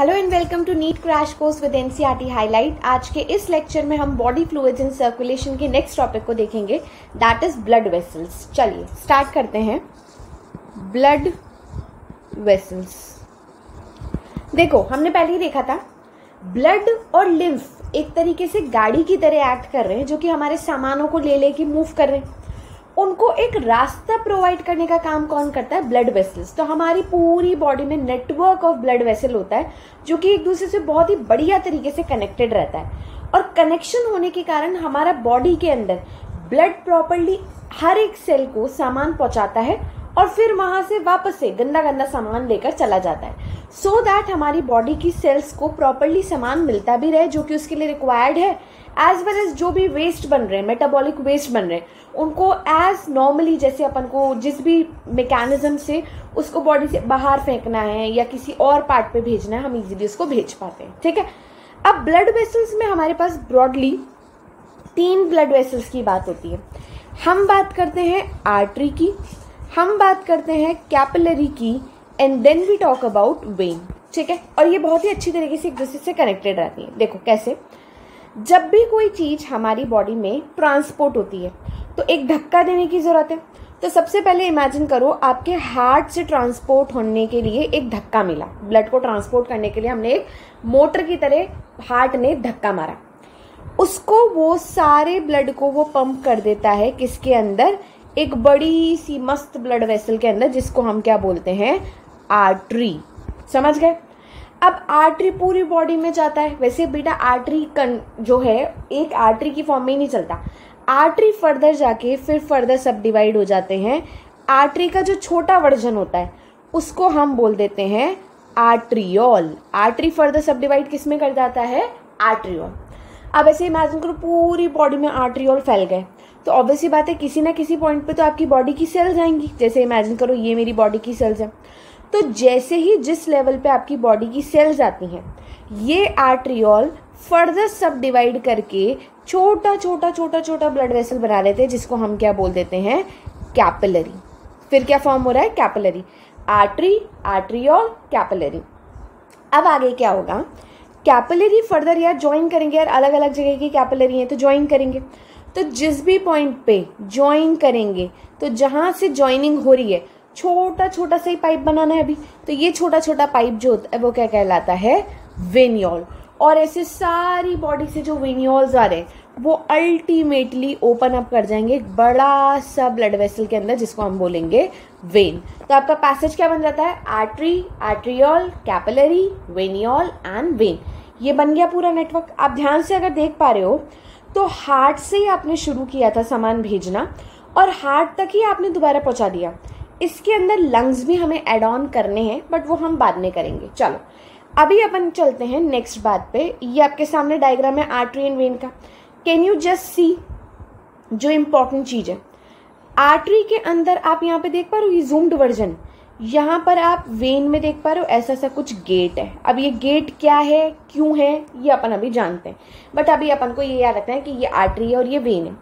Hello and welcome to NEET crash course with NCERT highlight. आज के इस lecture में हम बॉडी फ्लूइड्स इन सर्कुलेशन के नेक्स्ट टॉपिक को देखेंगे, दैट इज ब्लड वेसल्स। चलिए स्टार्ट करते हैं। ब्लड वेसल्स, देखो हमने पहले ही देखा था ब्लड और लिम्फ एक तरीके से गाड़ी की तरह एक्ट कर रहे हैं, जो कि हमारे सामानों को ले लेके मूव कर रहे हैं। उनको एक रास्ता प्रोवाइड करने का काम कौन करता है? Blood vessels. तो हमारी पूरी बॉडी में नेटवर्क ऑफ ब्लड वेसल होता है, जो कि एक दूसरे से बहुत ही बढ़िया तरीके से कनेक्टेड रहता है। और कनेक्शन होने के कारण हमारा बॉडी के अंदर ब्लड प्रॉपर्ली हर एक सेल को सामान पहुंचाता है और फिर वहां से वापस से गंदा गंदा सामान लेकर चला जाता है, सो दैट हमारी बॉडी की सेल्स को प्रॉपर्ली सामान मिलता भी रहे जो कि उसके लिए रिक्वायर्ड है, एज वेल एज जो भी वेस्ट बन रहे हैं, मेटाबॉलिक वेस्ट बन रहे हैं, उनको एज नॉर्मली जैसे अपन को जिस भी मैकेनिज्म से उसको बॉडी से बाहर फेंकना है या किसी और पार्ट पे भेजना है, हम इजीली उसको भेज पाते हैं। ठीक है, अब ब्लड वेसल्स में हमारे पास ब्रॉडली 3 ब्लड वेसल्स की बात होती है। हम बात करते हैं आर्टरी की, हम बात करते हैं कैपिलरी की, and then we talk about vein. ठीक है, और ये बहुत ही अच्छी तरीके से एक दूसरे से कनेक्टेड रहती है। देखो कैसे, जब भी कोई चीज हमारी बॉडी में ट्रांसपोर्ट होती है तो एक धक्का देने की जरूरत है। तो सबसे पहले इमेजिन करो, आपके हार्ट से ट्रांसपोर्ट होने के लिए एक धक्का मिला, ब्लड को ट्रांसपोर्ट करने के लिए हमने एक मोटर की तरह हार्ट ने धक्का मारा, उसको वो सारे ब्लड को वो पंप कर देता है किसके अंदर? एक बड़ी सी मस्त ब्लड वेसल के अंदर, जिसको हम क्या बोलते हैं? आर्टरी। समझ गए? अब आर्टरी पूरी बॉडी में जाता है। वैसे बेटा आर्टरी जो है एक आर्टरी की फॉर्म में ही नहीं चलता, आर्टरी फर्दर जाके फिर फर्दर सब डिवाइड हो जाते हैं। आर्टरी का जो छोटा वर्जन होता है उसको हम बोल देते हैं आर्ट्रियोल। आर्टरी फर्दर सब डिवाइड किस में कर जाता है? आर्ट्रियोल। अब ऐसे इमेजिन करो पूरी बॉडी में आर्ट्रियोल फैल गए, तो ऑब्वियसली बात है किसी ना किसी पॉइंट पे तो आपकी बॉडी की सेल्स आएंगी। जैसे इमेजिन करो ये मेरी बॉडी की सेल्स है, तो जैसे ही जिस लेवल पे आपकी बॉडी की सेल्स आती हैं, ये आर्ट्रियोल फर्दर सब डिवाइड करके छोटा छोटा छोटा छोटा ब्लड वेसल बना लेते हैं, जिसको हम क्या बोल देते हैं? कैपिलरी। फिर क्या फॉर्म हो रहा है? कैपिलरी। Artery, arteriole, capillary. अब आगे क्या होगा? कैपिलरी फर्दर यार ज्वाइन करेंगे, यार अलग अलग जगह की कैपिलरी है तो ज्वाइन करेंगे। तो जिस भी पॉइंट पे ज्वाइन करेंगे, तो जहां से ज्वाइनिंग हो रही है छोटा छोटा सा ही पाइप बनाना है अभी, तो ये छोटा छोटा पाइप जो होता है वो क्या कहलाता है? वेनियोल। और ऐसे सारी बॉडी से जो वेनियोल्स आ रहे हैं वो अल्टीमेटली ओपन अप कर जाएंगे एक बड़ा सा ब्लड वेसल के अंदर, जिसको हम बोलेंगे वेन। तो आपका पैसेज क्या बन जाता है? Artery, arteriole, capillary, venule and vein. ये बन गया पूरा नेटवर्क। आप ध्यान से अगर देख पा रहे हो तो हार्ट से ही आपने शुरू किया था सामान भेजना और हार्ट तक ही आपने दोबारा पहुंचा दिया। इसके अंदर लंग्स भी हमें एड ऑन करने हैं, बट वो हम बाद में करेंगे। चलो अभी अपन चलते हैं नेक्स्ट बात पे। ये आपके सामने डायग्राम है आर्टरी एंड वेन का। कैन यू जस्ट सी जो इंपॉर्टेंट चीज है, आर्टरी के अंदर आप यहाँ पे देख पा रहे हो, ये जूम्ड वर्जन। यहाँ पर आप वेन में देख पा रहे हो ऐसा सा कुछ गेट है। अब ये गेट क्या है, क्यों है, ये अपन अभी जानते हैं, बट अभी अपन को ये याद रखना है कि ये आर्टरी है और ये वेन है।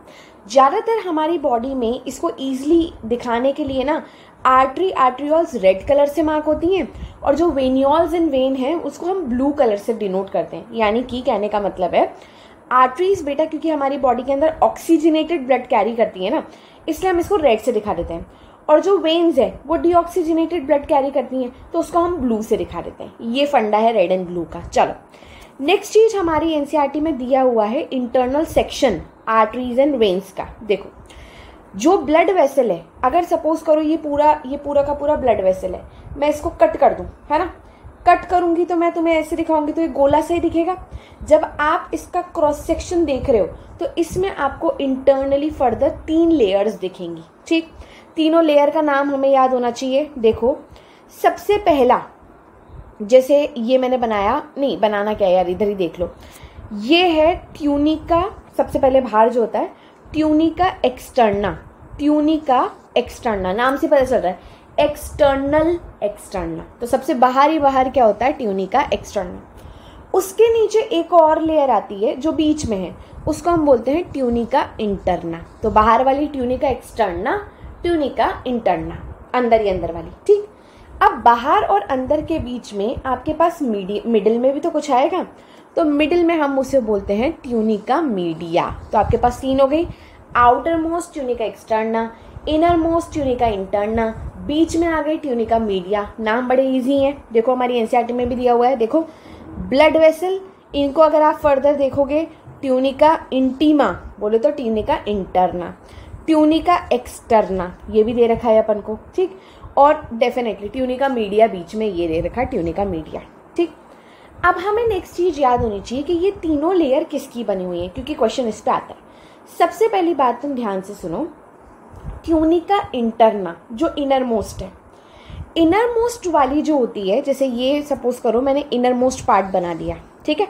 ज्यादातर हमारी बॉडी में इसको इजीली दिखाने के लिए ना आर्टरी, आर्ट्रियोल्स रेड कलर से मार्क होती हैं और जो वेनियोल्स एंड वेन है उसको हम ब्लू कलर से डिनोट करते हैं। यानी कि कहने का मतलब है आर्टरीज बेटा क्योंकि हमारी बॉडी के अंदर ऑक्सीजनेटेड ब्लड कैरी करती है ना, इसलिए हम इसको रेड से दिखा देते हैं। और जो वेन्स है वो डीऑक्सीजनेटेड ब्लड कैरी करती हैं, तो उसको हम ब्लू से दिखा देते हैं। ये फंडा है रेड एंड ब्लू का। चलो नेक्स्ट चीज हमारी एनसीईआरटी में दिया हुआ है internal section arteries and veins का। देखो जो ब्लड वेसल है, अगर सपोज करो ये पूरा का पूरा ब्लड वेसल है, मैं इसको कट कर दूं, है ना, कट करूंगी तो मैं तुम्हें ऐसे दिखाऊंगी तो ये गोला से ही दिखेगा। जब आप इसका क्रॉस सेक्शन देख रहे हो तो इसमें आपको इंटरनली फर्दर 3 लेयर्स दिखेंगी। ठीक, तीनों लेयर का नाम हमें याद होना चाहिए। देखो सबसे पहला, जैसे ये मैंने बनाया, नहीं बनाना क्या यार, इधर ही देख लो, ये है ट्यूनिका। सबसे पहले बाहर जो होता है ट्यूनिका एक्सटर्ना, ट्यूनिका एक्सटर्ना नाम से पता चल रहा है, एक्सटर्नल एक्सटर्ना। तो सबसे बाहर क्या होता है? Tunica externa. उसके नीचे एक और लेयर आती है जो बीच में है, उसको हम बोलते हैं ट्यूनिका इंटरना। तो बाहर वाली ट्यूनिका एक्सटर्ना, ट्यूनिका इंटरना, अंदर ही अंदर वाली। ठीक, अब बाहर और अंदर के बीच में आपके पास मिडिल में भी तो कुछ आएगा, तो मिडिल में हम उसे बोलते हैं ट्यूनिका मीडिया। तो आपके पास 3 हो गई, outer most tunica externa, inner most tunica interna, बीच में आ गई ट्यूनिका मीडिया। नाम बड़े इजी हैं, देखो हमारी एनसीईआरटी में भी दिया हुआ है। देखो ब्लड वेसल, इनको अगर आप फर्दर देखोगे ट्यूनिका इंटीमा बोले तो ट्यूनिका इंटरना, ट्यूनिका एक्सटर्ना ये भी दे रखा है अपन को, ठीक। और डेफिनेटली ट्यूनिका मीडिया बीच में ये दे रखा है ट्यूनिका मीडिया, ठीक। अब हमें नेक्स्ट चीज याद होनी चाहिए कि ये तीनों लेयर किसकी बनी हुई है, क्योंकि क्वेश्चन इस पे आता है। सबसे पहली बात तुम ध्यान से सुनो, ट्यूनिका इंटरना जो इनर मोस्ट है, इनर मोस्ट वाली जो होती है, जैसे ये सपोज करो मैंने इनर मोस्ट पार्ट बना दिया, ठीक है,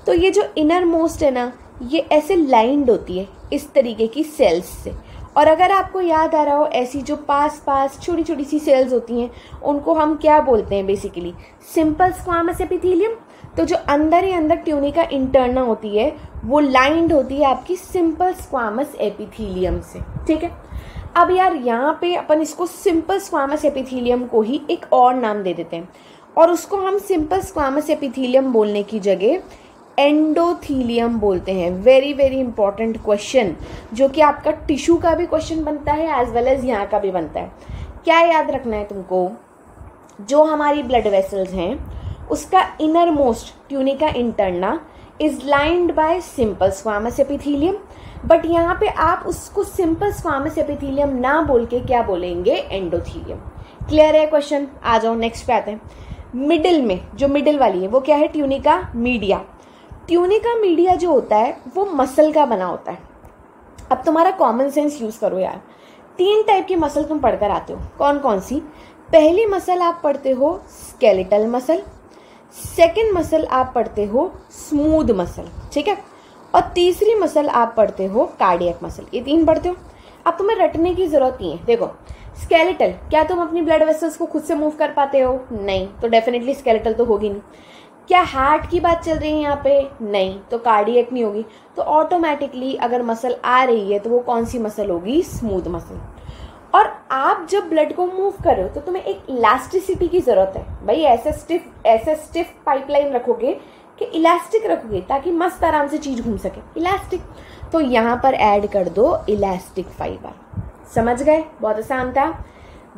तो ये जो इनर मोस्ट है ना, ये ऐसे लाइंड होती है इस तरीके की सेल्स से। और अगर आपको याद आ रहा हो, ऐसी जो पास पास छोटी छोटी सी सेल्स होती हैं उनको हम क्या बोलते हैं, बेसिकली सिंपल स्क्वामस एपिथेलियम। तो जो अंदर ही अंदर ट्यूनिका इंटरना होती है वो लाइंड होती है आपकी सिंपल स्क्वामस एपिथेलियम से, ठीक है। अब यार यहाँ पे अपन इसको सिंपल स्क्वामस एपिथेलियम को ही एक और नाम दे देते हैं, और उसको हम सिंपल स्क्वामस एपिथेलियम बोलने की जगह एंडोथीलियम बोलते हैं। वेरी वेरी इंपॉर्टेंट क्वेश्चन, जो कि आपका टिश्यू का भी क्वेश्चन बनता है एज वेल एज यहाँ का भी बनता है। क्या याद रखना है तुमको, जो हमारी ब्लड वेसल्स हैं उसका inner most tunica interna is lined by simple squamous epithelium, but यहाँ पे आप उसको सिंपल स्क्वामस एपिथेलियम ना बोल के क्या बोलेंगे, एंडोथीलियम। क्लियर है क्वेश्चन? आ जाओ नेक्स्ट पे आते हैं। मिडिल में जो मिडिल वाली है वो क्या है, ट्यूनिका मीडिया। ट्यूनिका मीडिया जो होता है वो मसल का बना होता है। अब तुम्हारा कॉमन सेंस यूज करो यार, 3 टाइप की मसल तुम पढ़कर आते हो, कौन कौन सी? पहली मसल आप पढ़ते हो स्केलेटल मसल, सेकेंड मसल आप पढ़ते हो स्मूथ मसल, ठीक है, और तीसरी मसल आप पढ़ते हो कार्डियक मसल। ये 3 पढ़ते हो। अब तुम्हें रटने की जरूरत नहीं है। देखो स्केलेटल, क्या तुम अपनी ब्लड वेसल्स को खुद से मूव कर पाते हो? नहीं, तो डेफिनेटली स्केलेटल तो होगी नहीं। क्या हार्ट की बात चल रही है यहाँ पे? नहीं, तो कार्डियक नहीं होगी। तो ऑटोमेटिकली अगर मसल आ रही है तो वो कौन सी मसल होगी, स्मूथ मसल। और आप जब ब्लड को मूव कर रहे हो तो तुम्हें एक इलास्टिसिटी की जरूरत है भाई। ऐसे स्टिफ पाइपलाइन रखोगे कि इलास्टिक रखोगे ताकि मस्त आराम से चीज घूम सके, इलास्टिक। तो यहाँ पर ऐड कर दो इलास्टिक फाइबर। समझ गए? बहुत आसान था।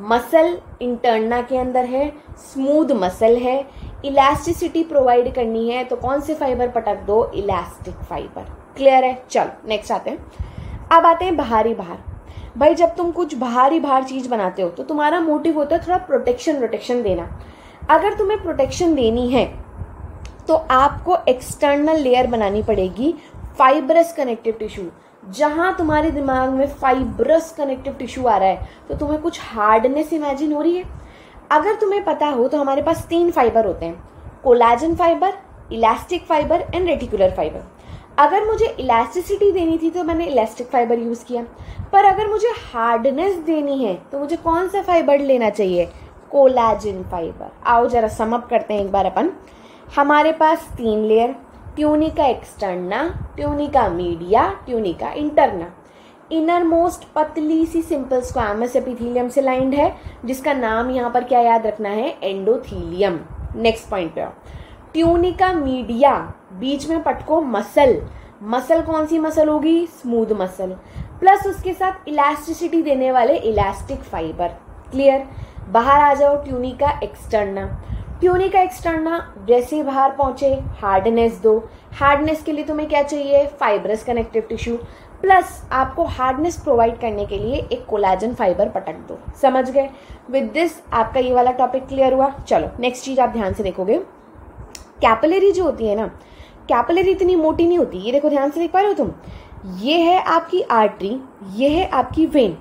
मसल इंटरना के अंदर है, स्मूथ मसल है, इलास्टिसिटी प्रोवाइड करनी है तो कौन से फाइबर पटक दो, इलास्टिक फाइबर। क्लियर है? चलो नेक्स्ट आते हैं। अब आते हैं बाहरी भार। भाई जब तुम कुछ बाहरी भार चीज बनाते हो तो तुम्हारा मोटिव होता है थोड़ा प्रोटेक्शन देना। अगर तुम्हें प्रोटेक्शन देनी है तो आपको एक्सटर्नल लेयर बनानी पड़ेगी, फाइब्रस कनेक्टिव टिश्यू। जहां तुम्हारे दिमाग में फाइब्रस कनेक्टिव टिश्यू आ रहा है तो तुम्हें कुछ हार्डनेस इमेजिन हो रही है। अगर तुम्हें पता हो तो हमारे पास 3 फाइबर होते हैं, collagen fibre, elastic fibre and reticular fibre. अगर मुझे इलास्टिसिटी देनी थी तो मैंने इलास्टिक फाइबर यूज किया, पर अगर मुझे हार्डनेस देनी है तो मुझे कौन सा फाइबर लेना चाहिए, कोलाजन फाइबर। आओ जरा सम अप करते हैं एक बार अपन। हमारे पास 3 layer, tunica externa, tunica media, tunica interna. Inner most पतली सी सिंपल स्क्वामस एपिथेलियम से लाइंड है, जिसका नाम यहाँ पर क्या याद रखना है, एंडोथीलियम। नेक्स्ट पॉइंट पे आओ। ट्यूनिका मीडिया, बीच में पटको मसल। मसल कौन सी मसल होगी, स्मूथ मसल, प्लस उसके साथ इलास्टिसिटी देने वाले इलास्टिक फाइबर। क्लियर? बाहर आ जाओ, ट्यूनिका एक्सटर्ना। ट्यूनिका एक्सटर्ना जैसे बाहर पहुंचे हार्डनेस दो। हार्डनेस के लिए तुम्हें क्या चाहिए, फाइब्रस कनेक्टिव टिश्यू, प्लस आपको हार्डनेस प्रोवाइड करने के लिए एक कोलाजन फाइबर पटक दो। समझ गए? विद दिस आपका ये वाला टॉपिक क्लियर हुआ। चलो नेक्स्ट चीज आप ध्यान से देखोगे, कैपिलरी जो होती है ना, कैपिलरी इतनी मोटी नहीं होती। ये देखो ध्यान से देख पा रहे हो तुम, ये है आपकी आर्टरी, ये है आपकी वेन,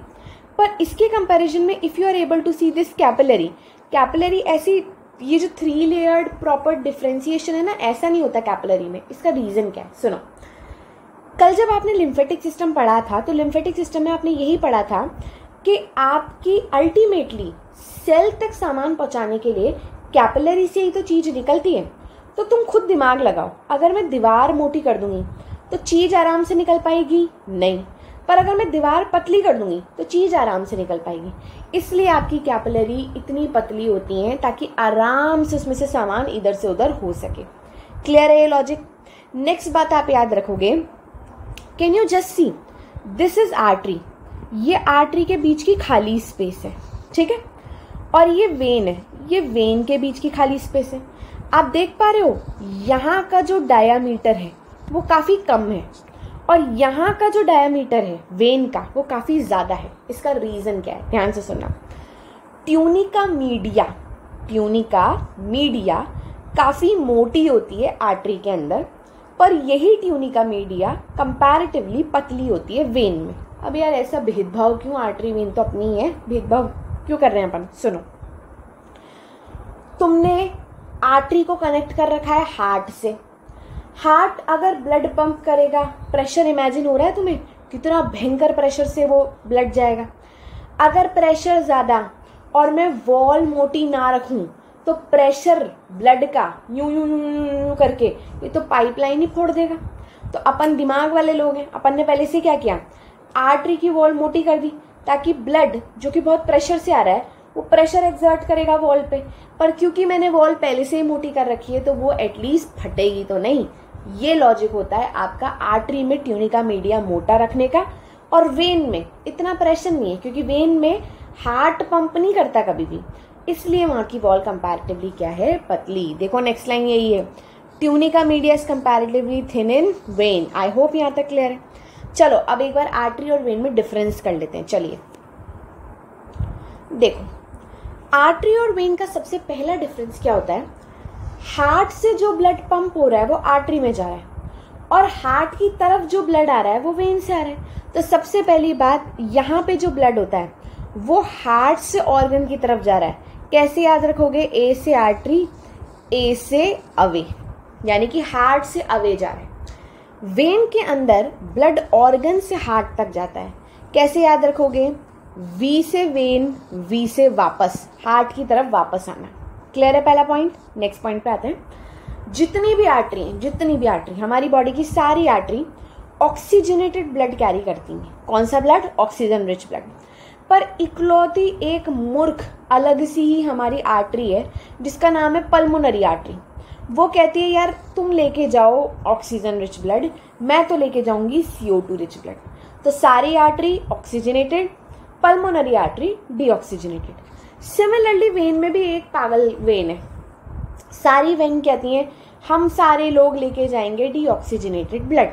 पर इसके कंपैरिजन में if you are able to see this capillary ऐसी, ये जो 3 लेयर्ड प्रॉपर डिफरेंशिएशन है ना, ऐसा नहीं होता कैपिलरी में। इसका रीजन क्या है, सुनो। कल जब आपने लिम्फेटिक सिस्टम पढ़ा था तो लिम्फेटिक सिस्टम में आपने यही पढ़ा था कि आपकी अल्टीमेटली सेल तक सामान पहुंचाने के लिए कैपिलरी से ही तो चीज निकलती है। तो तुम खुद दिमाग लगाओ, अगर मैं दीवार मोटी कर दूंगी तो चीज आराम से निकल पाएगी? नहीं। पर अगर मैं दीवार पतली कर दूंगी तो चीज़ आराम से निकल पाएगी। इसलिए आपकी कैपिलरी इतनी पतली होती हैं ताकि आराम से उसमें से सामान इधर से उधर हो सके। क्लियर है ये लॉजिक? नेक्स्ट बात आप याद रखोगे, can you just see this is artery, ये आर्टरी के बीच की खाली स्पेस है, ठीक है, और ये वेन है, ये वेन के बीच की खाली स्पेस है। आप देख पा रहे हो यहाँ का जो डायामीटर है वो काफ़ी कम है और यहाँ का जो डायामीटर है वेन का वो काफ़ी ज़्यादा है। इसका रीज़न क्या है, ध्यान से सुनना। ट्यूनिका मीडिया काफ़ी मोटी होती है आर्टरी के अंदर, पर यही ट्यूनिका मीडिया कंपैरेटिवली पतली होती है वेन में। अब यार ऐसा भेदभाव क्यों, आर्टरी वेन तो अपनी ही है, भेदभाव क्यों कर रहे हैं अपन? सुनो, तुमने आर्टरी को कनेक्ट कर रखा है हार्ट से। हार्ट अगर ब्लड पंप करेगा, प्रेशर इमेजिन हो रहा है तुम्हें कितना भयंकर प्रेशर से वो ब्लड जाएगा। अगर प्रेशर ज़्यादा और मैं वॉल मोटी ना रखूं तो प्रेशर ब्लड का यूं यूं यूं यूं करके ये तो पाइपलाइन ही फोड़ देगा। तो अपन दिमाग वाले लोग हैं, अपन ने पहले से क्या किया, आर्टरी की वॉल मोटी कर दी ताकि ब्लड जो कि बहुत प्रेशर से आ रहा है वो प्रेशर एक्सर्ट करेगा वॉल पे। पर क्योंकि मैंने वॉल पहले से ही मोटी कर रखी है तो वो एटलीस्ट फटेगी तो नहीं। ये लॉजिक होता है आपका आर्टरी में ट्यूनिका मीडिया मोटा रखने का, और वेन में इतना प्रेशर नहीं है क्योंकि वेन में हार्ट पंप नहीं करता कभी भी, इसलिए वहां की वॉल कंपैरेटिवली क्या है, पतली। देखो नेक्स्ट लाइन यही है, tunica media is comparatively thin in when. I hope यहाँ तक क्लियर है। चलो अब एक बार आर्टरी और वेन में डिफरेंस कर लेते हैं। चलिए देखो, आर्टरी और वेन का सबसे पहला डिफरेंस क्या होता है, हार्ट से जो ब्लड पंप हो रहा है वो आर्टरी में जा रहा है और हार्ट की तरफ जो ब्लड आ रहा है वो वेन से आ रहा है। तो सबसे पहली बात, यहाँ पे जो ब्लड होता है वो हार्ट से ऑर्गन की तरफ जा रहा है। कैसे याद रखोगे, ए से आर्टरी, ए से अवे, यानी कि हार्ट से अवे जा रहा है। वेन के अंदर ब्लड ऑर्गन से हार्ट तक जाता है। कैसे याद रखोगे, वी से वेन, वी से वापस हार्ट की तरफ वापस आना। क्लियर है पहला पॉइंट? नेक्स्ट पॉइंट पे आते हैं। जितनी भी आर्टरी हमारी बॉडी की सारी आर्टरी ऑक्सीजनेटेड ब्लड कैरी करती हैं। कौन सा ब्लड? Oxygen rich blood. पर इकलौती एक मूर्ख अलग सी ही हमारी आर्टरी है जिसका नाम है पल्मोनरी आर्टरी। वो कहती है यार तुम लेके जाओ ऑक्सीजन रिच ब्लड, मैं तो लेके जाऊंगी CO2 रिच ब्लड। तो सारी artery oxygenated, pulmonary artery deoxygenated. Similarly when में भी एक पागल वेन है, सारी वेन कहती हैं हम सारे लोग लेके जाएंगे डीऑक्सीजनेटेड ब्लड।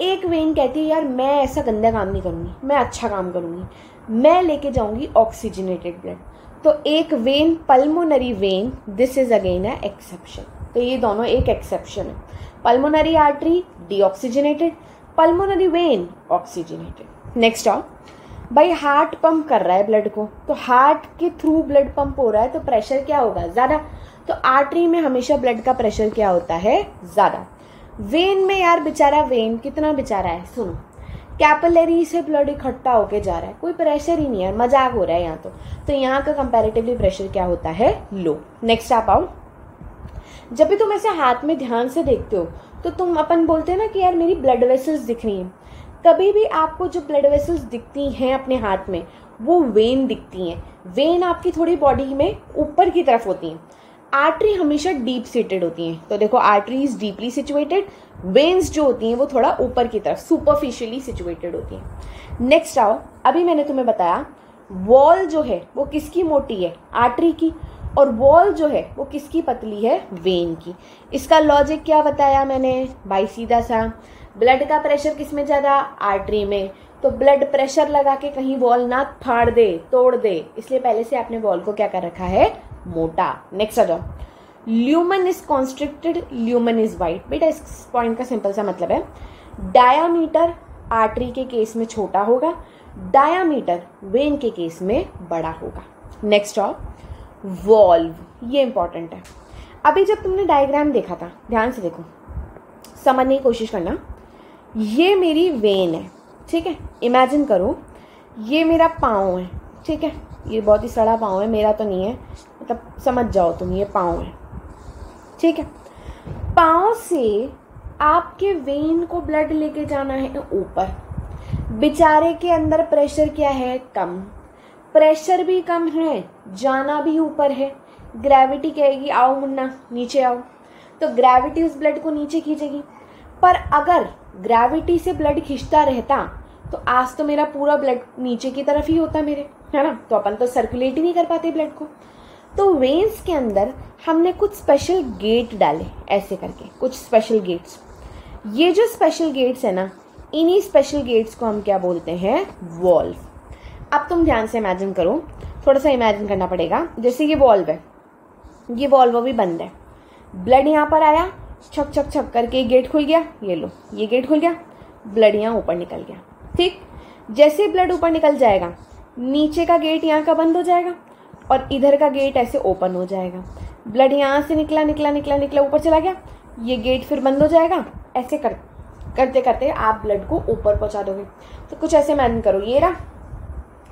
एक वेन कहती है यार मैं ऐसा गंदा काम नहीं करूंगी, मैं अच्छा काम करूंगी, मैं लेके जाऊंगी ऑक्सीजनेटेड ब्लड। तो एक when pulmonary vein, this is again a exception. तो ये दोनों एक एक्सेप्शन है, pulmonary artery deoxygenated, pulmonary vein oxygenated. Next आओ भाई, हार्ट पंप कर रहा है ब्लड को, तो हार्ट के थ्रू ब्लड पंप हो रहा है तो प्रेशर क्या होगा, ज्यादा। तो आर्टरी में हमेशा ब्लड का प्रेशर क्या होता है, ज्यादा। वेन में यार बेचारा वेन कितना बेचारा है, सुनो, कैपिलरी से ब्लड इकट्ठा होके जा रहा है, कोई प्रेशर ही नहीं है, मजाक हो रहा है यहाँ तो यहाँ का कंपैरेटिवली प्रेशर क्या होता है, लो। नेक्स्ट आप आओ, जब भी तुम ऐसे हाथ में ध्यान से देखते हो तो तुम अपन बोलते हैं ना कि यार मेरी ब्लड वेसल्स दिख रही हैं। कभी भी आपको जो ब्लड वेसल्स दिखती हैं अपने हाथ में वो वेन दिखती हैं। वेन आपकी थोड़ी बॉडी में ऊपर की तरफ होती हैं, आर्टरी हमेशा डीप सीटेड होती हैं। तो देखो आर्टरीज डीपली सिचुएटेड, वेन्स जो होती हैं वो थोड़ा ऊपर की तरफ सुपरफिशियली सिचुएटेड होती हैं। नेक्स्ट आओ, अभी मैंने तुम्हें बताया वॉल जो है वो किसकी मोटी है, आर्टरी की, और वॉल जो है वो किसकी पतली है, वेन की। इसका लॉजिक क्या बताया मैंने भाई, सीधा सा, ब्लड का प्रेशर किस में ज्यादा, आर्टरी में। तो ब्लड प्रेशर लगा के कहीं वॉल ना फाड़ दे, तोड़ दे, इसलिए पहले से आपने वॉल को क्या कर रखा है, मोटा। नेक्स्ट आ जाओ, lumen is constricted, lumen is wide. बेटा इस पॉइंट का सिंपल सा मतलब है, डायामीटर आर्टरी के केस में छोटा होगा, डायामीटर वेन के केस में बड़ा होगा। नेक्स्ट आओ, वॉल्व, ये इंपॉर्टेंट है। अभी जब तुमने डायग्राम देखा था, ध्यान से देखो, समझने की कोशिश करना, ये मेरी वेन है, ठीक है। इमेजिन करो ये मेरा पाँव है, ठीक है, ये बहुत ही सड़ा पाँव है, मेरा तो नहीं है, मतलब समझ जाओ तुम, ये पाँव है, ठीक है। पाँव से आपके वेन को ब्लड लेके जाना है ऊपर, बेचारे के अंदर प्रेशर क्या है, कम, प्रेशर भी कम है, जाना भी ऊपर है, ग्रेविटी कहेगी आओ मुन्ना नीचे आओ, तो ग्रेविटी उस ब्लड को नीचे खींचेगी। पर अगर ग्रेविटी से ब्लड खींचता रहता तो आज तो मेरा पूरा ब्लड नीचे की तरफ ही होता मेरे, है ना, तो अपन तो सर्कुलेट ही नहीं कर पाते ब्लड को। तो वेन्स के अंदर हमने कुछ स्पेशल गेट डाले, ऐसे करके कुछ स्पेशल गेट्स। ये जो स्पेशल गेट्स है ना, इन्हीं स्पेशल गेट्स को हम क्या बोलते हैं, वॉल्व। अब तुम ध्यान से इमेजिन करो, थोड़ा सा इमेजिन करना पड़ेगा। जैसे ये वॉल्व है, ये वॉल्व अभी बंद है, ब्लड यहाँ पर आया, छक छक छक करके गेट खुल गया, ये लो ये गेट खुल गया, ब्लड यहाँ ऊपर निकल गया। ठीक, जैसे ब्लड ऊपर निकल जाएगा, नीचे का गेट यहाँ का बंद हो जाएगा और इधर का गेट ऐसे ओपन हो जाएगा। ब्लड यहाँ से निकला निकला निकला निकला ऊपर चला गया, ये गेट फिर बंद हो जाएगा। ऐसे करते करते आप ब्लड को ऊपर पहुँचा दोगे। तो कुछ ऐसे इमेजिन करो, ये रहा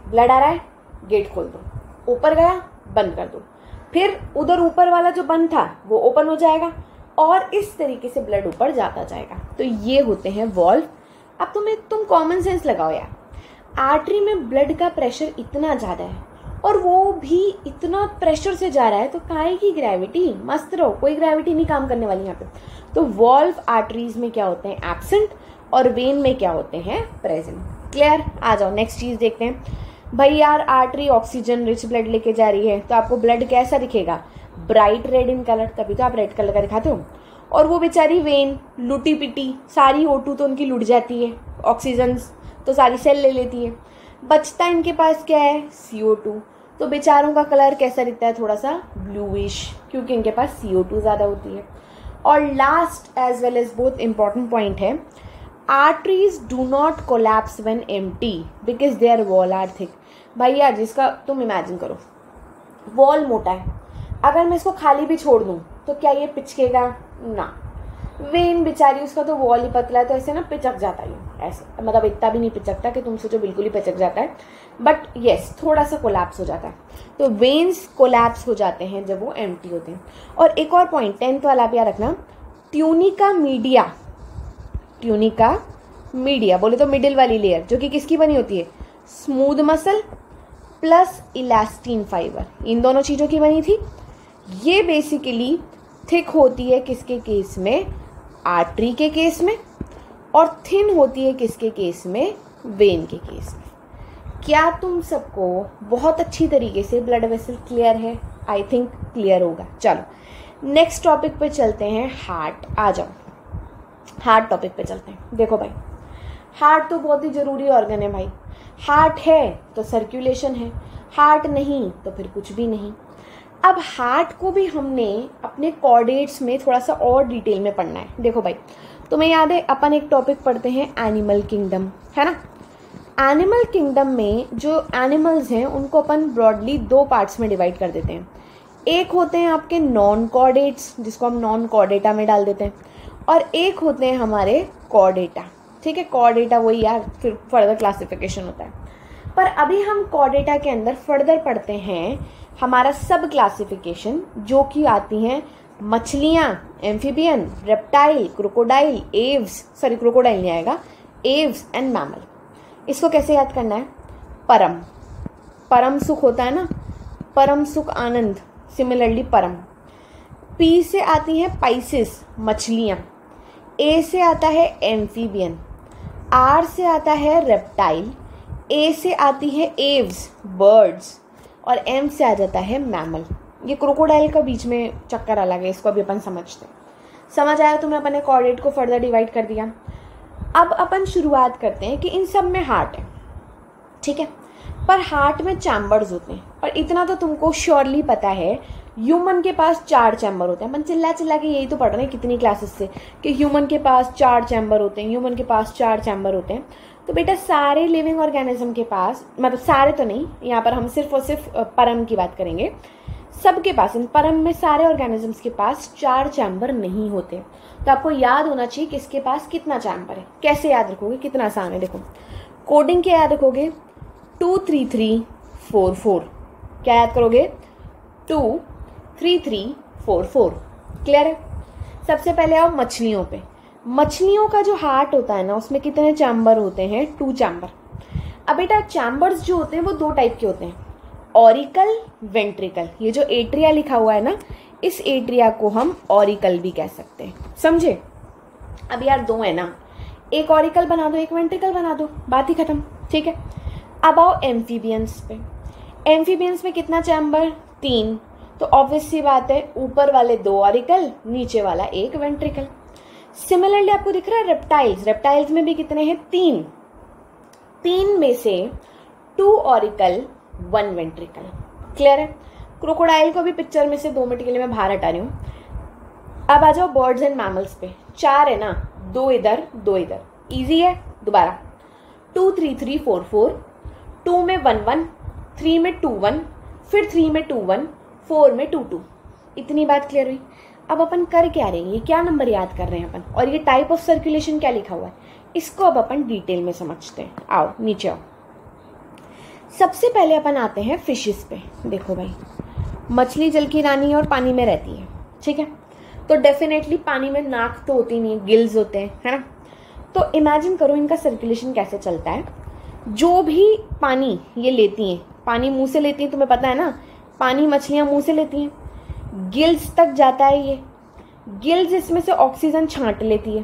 ब्लड आ रहा है, गेट खोल दो, ऊपर गया बंद कर दो, फिर उधर ऊपर वाला जो बंद था वो ओपन हो जाएगा और इस तरीके से ब्लड ऊपर जाता जाएगा। तो ये होते हैं वॉल्व। अब तुम कॉमन सेंस लगाओ यार, आर्टरी में ब्लड का प्रेशर इतना ज़्यादा है और वो भी इतना प्रेशर से जा रहा है, तो काहे की ग्रेविटी, मस्त रहो, कोई ग्रेविटी नहीं काम करने वाली यहाँ पे। तो वॉल्व आर्टरीज में क्या होते हैं, एब्सेंट, और वेन में क्या होते हैं, प्रेजेंट। क्लियर? आ जाओ नेक्स्ट चीज़ देखते हैं। भाई यार आर्टरी ऑक्सीजन रिच ब्लड लेके जा रही है, तो आपको ब्लड कैसा दिखेगा, ब्राइट रेड इन कलर, तभी तो आप रेड कलर का दिखाते हो। और वो बेचारी वेन लुटी पिटी, सारी O2 तो उनकी लुट जाती है, ऑक्सीजन तो सारी सेल ले लेती है, बचता इनके पास क्या है, CO2। तो बेचारों का कलर कैसा दिखता है, थोड़ा सा ब्लूइश, क्योंकि इनके पास CO2 ज़्यादा होती है। और लास्ट एज वेल एज बहुत इंपॉर्टेंट पॉइंट है, arteries do not collapse when empty because their wall are thick. भाई यार जिसका तुम इमेजिन करो, वॉल मोटा है, अगर मैं इसको खाली भी छोड़ दूं तो क्या ये पिचकेगा ना। वेन बेचारी, उसका तो वॉल ही पतला है, तो ऐसे ना पिचक जाता है, ऐसे मतलब इतना भी नहीं पिचकता कि तुम सोचो बिल्कुल ही पिचक जाता है, बट यस थोड़ा सा कोलैप्स हो जाता है। तो वेन्स कोलैप्स हो जाते हैं जब वो एम्प्टी होते हैं। और एक और पॉइंट 10th वाला भी याद रखना, ट्यूनिका मीडिया, ट्यूनिका मीडिया बोले तो मिडिल वाली लेयर, जो कि किसकी बनी होती है, smooth muscle plus elastin fibre, इन दोनों चीज़ों की बनी थी। ये बेसिकली थिक होती है किसके केस में, आर्टरी के केस में, और थिन होती है किसके केस में, वेन के केस में। क्या तुम सबको बहुत अच्छी तरीके से ब्लड वेसल क्लियर है? आई थिंक क्लियर होगा। चलो नेक्स्ट टॉपिक पे चलते हैं, हार्ट। आ जाओ हार्ट टॉपिक पे चलते हैं। देखो भाई, हार्ट तो बहुत ही ज़रूरी ऑर्गन है भाई। हार्ट है तो सर्कुलेशन है, हार्ट नहीं तो फिर कुछ भी नहीं। अब हार्ट को भी हमने अपने कॉर्डेट्स में थोड़ा सा और डिटेल में पढ़ना है। देखो भाई, तुम्हें याद है अपन एक टॉपिक पढ़ते हैं एनिमल किंगडम, है ना। एनिमल किंगडम में जो एनिमल्स हैं उनको अपन ब्रॉडली 2 पार्ट्स में डिवाइड कर देते हैं। एक होते हैं आपके नॉन कॉर्डेट्स, जिसको हम नॉन कॉर्डेटा में डाल देते हैं, और एक होते हैं हमारे कॉर्डेटा। ठीक है, कॉर्डेटा वही यार फिर फर्दर क्लासिफिकेशन होता है। पर अभी हम कॉर्डेटा के अंदर फर्दर पढ़ते हैं हमारा सब क्लासिफिकेशन, जो कि आती हैं मछलियाँ, amphibian, reptile, crocodile, Aves, sorry crocodile नहीं आएगा, एव्स एंड मैमल। इसको कैसे याद करना है, परम, परम सुख होता है ना, परम सुख आनंद, सिमिलरली परम। पी से आती हैं पाइसिस, मछलियाँ, ए से आता है एम्फीबियन, आर से आता है रेप्टाइल, ए से आती है एव्स, बर्ड्स, और एम से आ जाता है मैमल। ये क्रोकोडाइल का बीच में चक्कर अलग है, इसको अभी अपन समझते हैं। समझ आया तुम्हें? अपन ने कॉर्डेट को फर्दर डिवाइड कर दिया। अब अपन शुरुआत करते हैं कि इन सब में हार्ट है, ठीक है, पर हार्ट में चैम्बर्स होते हैं। और इतना तो तुमको श्योरली पता है, ह्यूमन के पास 4 चैम्बर होते हैं। अपन चिल्ला चिल्ला के यही तो पढ़ रहे हैं कितनी क्लासेस से कि ह्यूमन के पास 4 चैम्बर होते हैं, ह्यूमन के पास 4 चैम्बर होते हैं। तो बेटा सारे लिविंग ऑर्गेनिज्म के पास, मतलब सारे तो नहीं, यहाँ पर हम सिर्फ और सिर्फ परम की बात करेंगे, सबके पास, इन परम में सारे ऑर्गेनिजम्स के पास 4 चैम्बर नहीं होते। तो आपको याद होना चाहिए किसके पास कितना चैम्बर है। कैसे याद रखोगे, कितना आसान है, देखो कोडिंग क्या याद रखोगे, 2 3 3 4 4। क्या याद करोगे, 2 3 3 4 4। क्लियर है? सबसे पहले आओ मछलियों पे। मछलियों का जो हार्ट होता है ना, उसमें कितने चैम्बर होते हैं? 2 चैम्बर। अब बेटा चैम्बर्स जो होते हैं वो 2 टाइप के होते हैं, ऑरिकल, वेंट्रिकल। ये जो एट्रिया लिखा हुआ है ना, इस एट्रिया को हम ऑरिकल भी कह सकते हैं, समझे? अब यार 2 है ना, एक ऑरिकल बना दो, एक वेंट्रिकल बना दो, बात ही खत्म, ठीक है। अब आओ एम्फीबियंस पे। एम्फीबियंस में कितना चैम्बर? 3। तो ऑब्वियस सी बात है, ऊपर वाले 2 ऑरिकल, नीचे वाला 1 वेंट्रिकल। सिमिलरली आपको दिख रहा है रेप्टाइल्स, रेप्टाइल्स में भी कितने हैं? 3। 3 में से 2 ऑरिकल 1 वेंट्रिकल। क्लियर है? क्रोकोडाइल को भी पिक्चर में से 2 मिनट के लिए मैं बाहर हटा रही हूँ। अब आ जाओ बर्ड्स एंड मैमल्स पे। 4 है ना, 2 इधर 2 इधर, इजी है। दोबारा 2 3 3 4 4, 2 में 1 1, 3 में 2 1, फिर 3 में 2 1, 4 में 2 2। इतनी बात क्लियर हुई? अब अपन कर क्या रहे हैं, ये क्या नंबर याद कर रहे हैं अपन, और ये टाइप ऑफ सर्कुलेशन क्या लिखा हुआ है, इसको अब अपन डिटेल में समझते हैं। आओ नीचे आओ। सबसे पहले अपन आते हैं फिशेस पे। देखो भाई, मछली जल की रानी है और पानी में रहती है, ठीक है। तो डेफिनेटली पानी में नाक तो होती नहीं है, गिल्स होते हैं, है ना। तो इमेजिन करो इनका सर्कुलेशन कैसे चलता है। जो भी पानी ये लेती हैं, पानी मुंह से लेती हैं, तुम्हें पता है ना, पानी मछलियां मुंह से लेती हैं, गिल्स तक जाता है ये, गिल्स इसमें से ऑक्सीजन छांट लेती है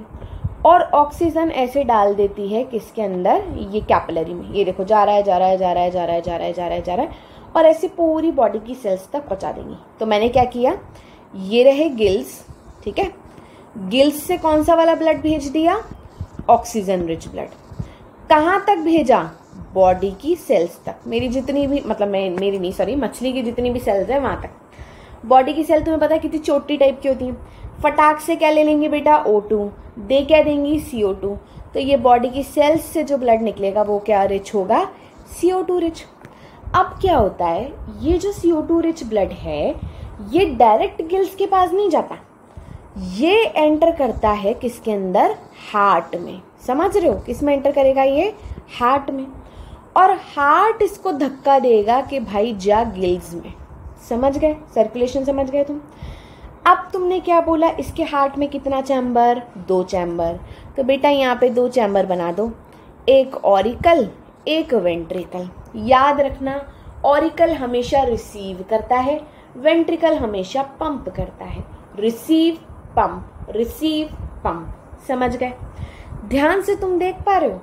और ऑक्सीजन ऐसे डाल देती है किसके अंदर, ये कैपिलरी में। ये देखो जा रहा है जा रहा है जा रहा है जा रहा है जा रहा है जा रहा है जा रहा है, और ऐसे पूरी बॉडी की सेल्स तक पहुंचा देंगी। तो मैंने क्या किया, ये रहे गिल्स, ठीक है, गिल्स से कौन सा वाला ब्लड भेज दिया, ऑक्सीजन रिच ब्लड। कहाँ तक भेजा, बॉडी की सेल्स तक। मेरी जितनी भी, मतलब मेरी नहीं सॉरी, मछली की जितनी भी सेल्स है वहां तक। बॉडी की सेल तुम्हें पता है कितनी छोटी टाइप की होती है। फटाक से क्या ले लेंगे बेटा, O2, दे क्या देंगी, CO2। तो ये बॉडी की सेल्स से जो ब्लड निकलेगा वो क्या रिच होगा, CO2 रिच। अब क्या होता है, ये जो CO2 रिच ब्लड है ये डायरेक्ट गिल्स के पास नहीं जाता, ये एंटर करता है किसके अंदर, हार्ट में। समझ रहे हो, किस में एंटर करेगा ये, हार्ट में। और हार्ट इसको धक्का देगा कि भाई जा गिल्स में। समझ गए, सर्कुलेशन समझ गए तुम। अब तुमने क्या बोला, इसके हार्ट में कितना चैम्बर, 2 चैम्बर। तो बेटा यहाँ पे 2 चैम्बर बना दो, एक ऑरिकल एक वेंट्रिकल। याद रखना, ऑरिकल हमेशा रिसीव करता है, वेंट्रिकल हमेशा पंप करता है। रिसीव पंप, रिसीव पंप, समझ गए। ध्यान से तुम देख पा रहे हो,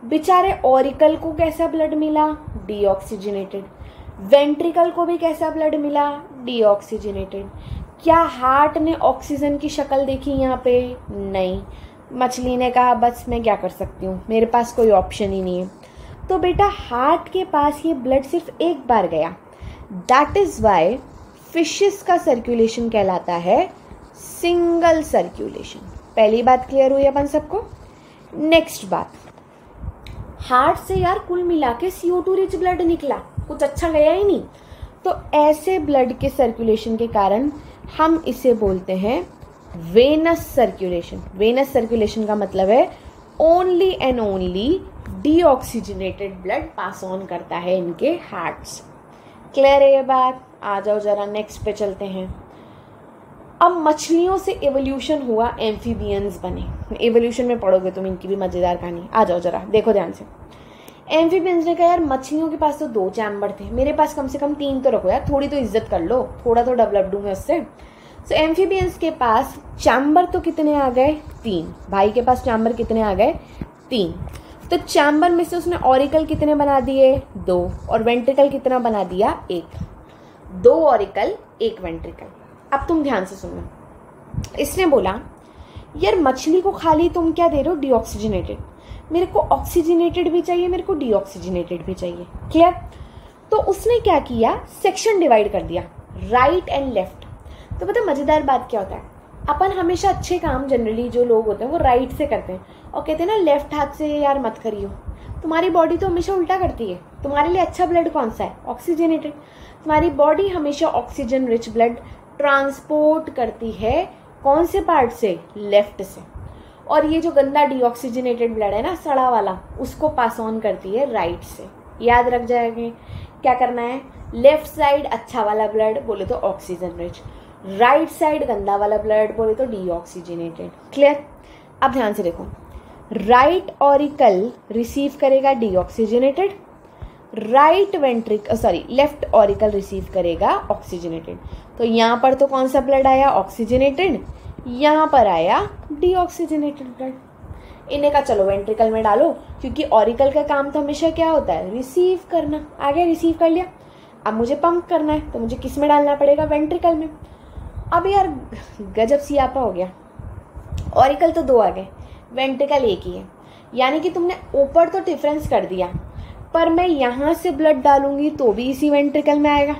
बेचारे ऑरिकल को कैसा ब्लड मिला, डीऑक्सीजनेटेड। वेंट्रिकल को भी कैसा ब्लड मिला, डीऑक्सीजनेटेड। क्या हार्ट ने ऑक्सीजन की शक्ल देखी यहाँ पे, नहीं। मछली ने कहा बस मैं क्या कर सकती हूँ, मेरे पास कोई ऑप्शन ही नहीं है। तो बेटा हार्ट के पास ये ब्लड सिर्फ एक बार गया। दैट इज वाई फिशेस का सर्कुलेशन कहलाता है सिंगल सर्कुलेशन। पहली बात क्लियर हुई अपन सबको। नेक्स्ट बात, हार्ट से यार कुल मिला के CO2 रिच ब्लड निकला, कुछ अच्छा गया ही नहीं। तो ऐसे ब्लड के सर्कुलेशन के कारण हम इसे बोलते हैं वेनस सर्कुलेशन। वेनस सर्कुलेशन का मतलब है only and only deoxygenated blood pass on करता है इनके हार्ट से। क्लियर है ये बात? आ जाओ जरा नेक्स्ट पे चलते हैं। अब मछलियों से एवोल्यूशन हुआ, एम्फीबियंस बने। एवोल्यूशन में पढ़ोगे तुम इनकी भी मजेदार कहानी। आ जाओ जरा देखो ध्यान से। एम्फीबियंस ने कहा यार मछलियों के पास तो 2 चैम्बर थे, मेरे पास कम से कम 3 तो रखो यार, थोड़ी तो इज्जत कर लो, थोड़ा तो डेवलप दूंगा उससे। सो एम्फीबियंस के पास चैम्बर तो कितने आ गए, 3। भाई के पास चैम्बर कितने आ गए, 3। तो चैम्बर में से उसने ऑरिकल कितने बना दिए, 2, और वेंट्रिकल कितना बना दिया, 1। 2 ऑरिकल 1 वेंट्रिकल। अब तुम ध्यान से सुनना, इसने बोला यार मछली को खाली तुम क्या दे रहे हो, डीऑक्सीजनेटेड, मेरे को ऑक्सीजनेटेड भी चाहिए, मेरे को डीऑक्सीजनेटेड भी चाहिए। क्लियर? तो उसने क्या किया, सेक्शन डिवाइड कर दिया, राइट एंड लेफ्ट। तो पता मजेदार बात क्या होता है, अपन हमेशा अच्छे काम जनरली जो लोग होते हैं वो राइट से करते हैं और कहते हैं ना लेफ्ट हाथ से यार मत करियो। तुम्हारी बॉडी तो हमेशा उल्टा करती है। तुम्हारे लिए अच्छा ब्लड कौन सा है, ऑक्सीजनेटेड। तुम्हारी बॉडी हमेशा ऑक्सीजन रिच ब्लड ट्रांसपोर्ट करती है कौन से पार्ट से, लेफ्ट से। और ये जो गंदा डीऑक्सीजनेटेड ब्लड है ना, सड़ा वाला, उसको पास ऑन करती है राइट से। याद रख जाएंगे क्या करना है, लेफ्ट साइड अच्छा वाला ब्लड बोले तो ऑक्सीजन रिच, राइट साइड गंदा वाला ब्लड बोले तो डीऑक्सीजनेटेड। क्लियर? अब ध्यान से देखो, राइट ऑरिकल रिसीव करेगा डीऑक्सीजनेटेड, लेफ्ट ऑरिकल रिसीव करेगा ऑक्सीजनेटेड। तो यहाँ पर तो कौन सा ब्लड आया, ऑक्सीजनेटेड, यहाँ पर आया डीऑक्सीजनेटेड ब्लड। इन्हें का चलो वेंट्रिकल में डालो, क्योंकि ऑरिकल का काम तो हमेशा क्या होता है, रिसीव करना। आगे रिसीव कर लिया, अब मुझे पंप करना है तो मुझे किस में डालना पड़ेगा, वेंट्रिकल में। अब यार गजब सियापा हो गया, ऑरिकल तो 2 आ गए, वेंट्रिकल एक ही है। यानी कि तुमने ऊपर तो डिफरेंस कर दिया, पर मैं यहाँ से ब्लड डालूंगी तो भी इसी वेंट्रिकल में आएगा,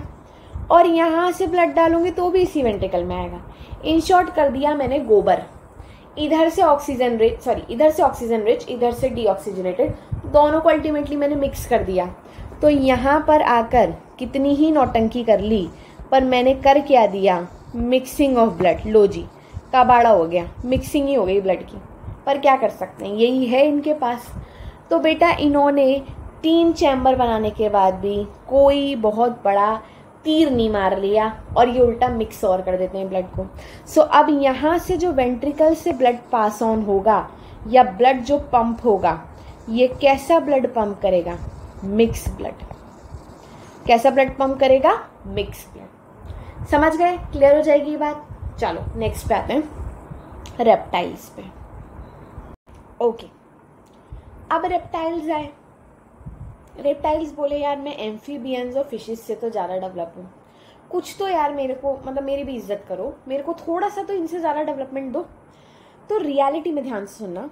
और यहाँ से ब्लड डालूंगी तो भी इसी वेंट्रिकल में आएगा। इन शॉर्ट कर दिया मैंने गोबर, इधर से ऑक्सीजन रिच, इधर से डीऑक्सीजनेटेड, दोनों को अल्टीमेटली मैंने मिक्स कर दिया। तो यहाँ पर आकर कितनी ही नौटंकी कर ली, पर मैंने कर क्या दिया, मिक्सिंग ऑफ ब्लड। लो जी, कबाड़ा हो गया, मिक्सिंग ही हो गई ब्लड की। पर क्या कर सकते हैं, यही है इनके पास। तो बेटा इन्होंने 3 चैम्बर बनाने के बाद भी कोई बहुत बड़ा तीर नहीं मार लिया, और ये उल्टा मिक्स और कर देते हैं ब्लड को। सो अब यहाँ से जो वेंट्रिकल से ब्लड पास ऑन होगा, या ब्लड जो पंप होगा, ये कैसा ब्लड पंप करेगा, मिक्स ब्लड। कैसा ब्लड पंप करेगा, मिक्स ब्लड। समझ गए, क्लियर हो जाएगी ये बात। चलो नेक्स्ट पे आते हैं, रेप्टाइल्स पे। ओके, अब रेप्टाइल्स आए। रेप्टाइल्स बोले यार मैं एम्फीबियंस और फिशेस से तो ज़्यादा डेवलप हूँ, कुछ तो यार मेरे को, मतलब मेरी भी इज्जत करो, मेरे को थोड़ा सा तो इनसे ज़्यादा डेवलपमेंट दो। तो रियलिटी में ध्यान से सुनना,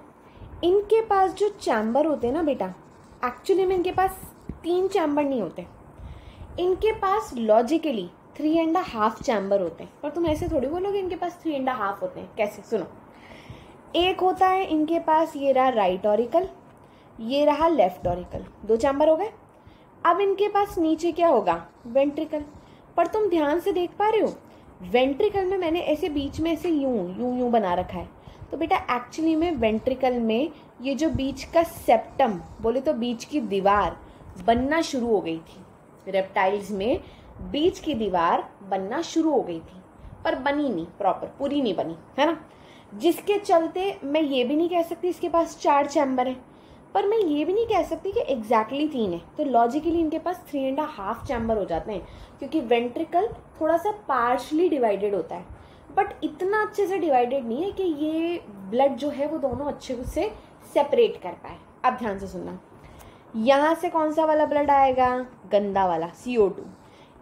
इनके पास जो चैम्बर होते हैं ना बेटा, एक्चुअली में इनके पास 3 चैम्बर नहीं होते, इनके पास लॉजिकली 3.5 चैम्बर होते हैं। पर तुम ऐसे थोड़ी बोलोगे इनके पास 3.5 होते हैं, कैसे, सुनो। एक होता है इनके पास, ये रहा राइट ऑरिकल, ये रहा लेफ्ट ऑरिकल, 2 चैम्बर हो गए। अब इनके पास नीचे क्या होगा, वेंट्रिकल। पर तुम ध्यान से देख पा रहे हो, वेंट्रिकल में मैंने ऐसे बीच में ऐसे यूं बना रखा है। तो बेटा एक्चुअली में वेंट्रिकल में ये जो बीच का सेप्टम बोले तो बीच की दीवार बनना शुरू हो गई थी। रेप्टाइल्स में बीच की दीवार बनना शुरू हो गई थी, पर बनी नहीं प्रॉपर, पूरी नहीं बनी, है ना। जिसके चलते मैं ये भी नहीं कह सकती इसके पास 4 चैम्बर है, पर मैं ये भी नहीं कह सकती कि एग्जैक्टली 3 है। तो लॉजिकली इनके पास 3.5 चैम्बर हो जाते हैं, क्योंकि वेंट्रिकल थोड़ा सा पार्शली डिवाइडेड होता है, बट इतना अच्छे से डिवाइडेड नहीं है कि ये ब्लड जो है वो दोनों अच्छे से सेपरेट कर पाए। अब ध्यान से सुनना, यहाँ से कौन सा वाला ब्लड आएगा, गंदा वाला CO2,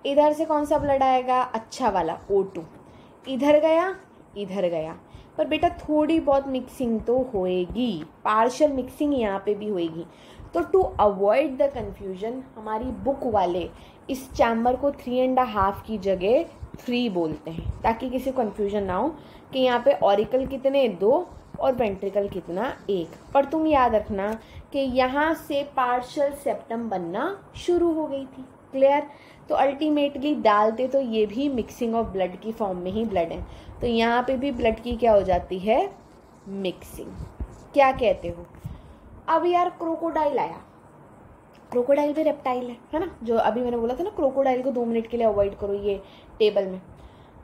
इधर से कौन सा ब्लड आएगा, अच्छा वाला O2, इधर गया इधर गया। पर बेटा थोड़ी बहुत मिक्सिंग तो होएगी, पार्शियल मिक्सिंग यहाँ पे भी होएगी। तो टू अवॉइड द कंफ्यूजन हमारी बुक वाले इस चैम्बर को 3.5 की जगह 3 बोलते हैं, ताकि किसी को कंफ्यूजन ना हो कि यहाँ पे ऑरिकल कितने 2 और वेंट्रिकल कितना 1। पर तुम याद रखना कि यहाँ से पार्शियल सेप्टम बनना शुरू हो गई थी। क्लियर। तो अल्टीमेटली डालते तो ये भी मिक्सिंग ऑफ ब्लड की फॉर्म में ही ब्लड है, तो यहाँ पे भी ब्लड की क्या हो जाती है, मिक्सिंग। क्या कहते हो। अब यार क्रोकोडाइल आया, क्रोकोडाइल भी रेप्टाइल है ना, जो अभी मैंने बोला था ना क्रोकोडाइल को 2 मिनट के लिए अवॉइड करो ये टेबल में।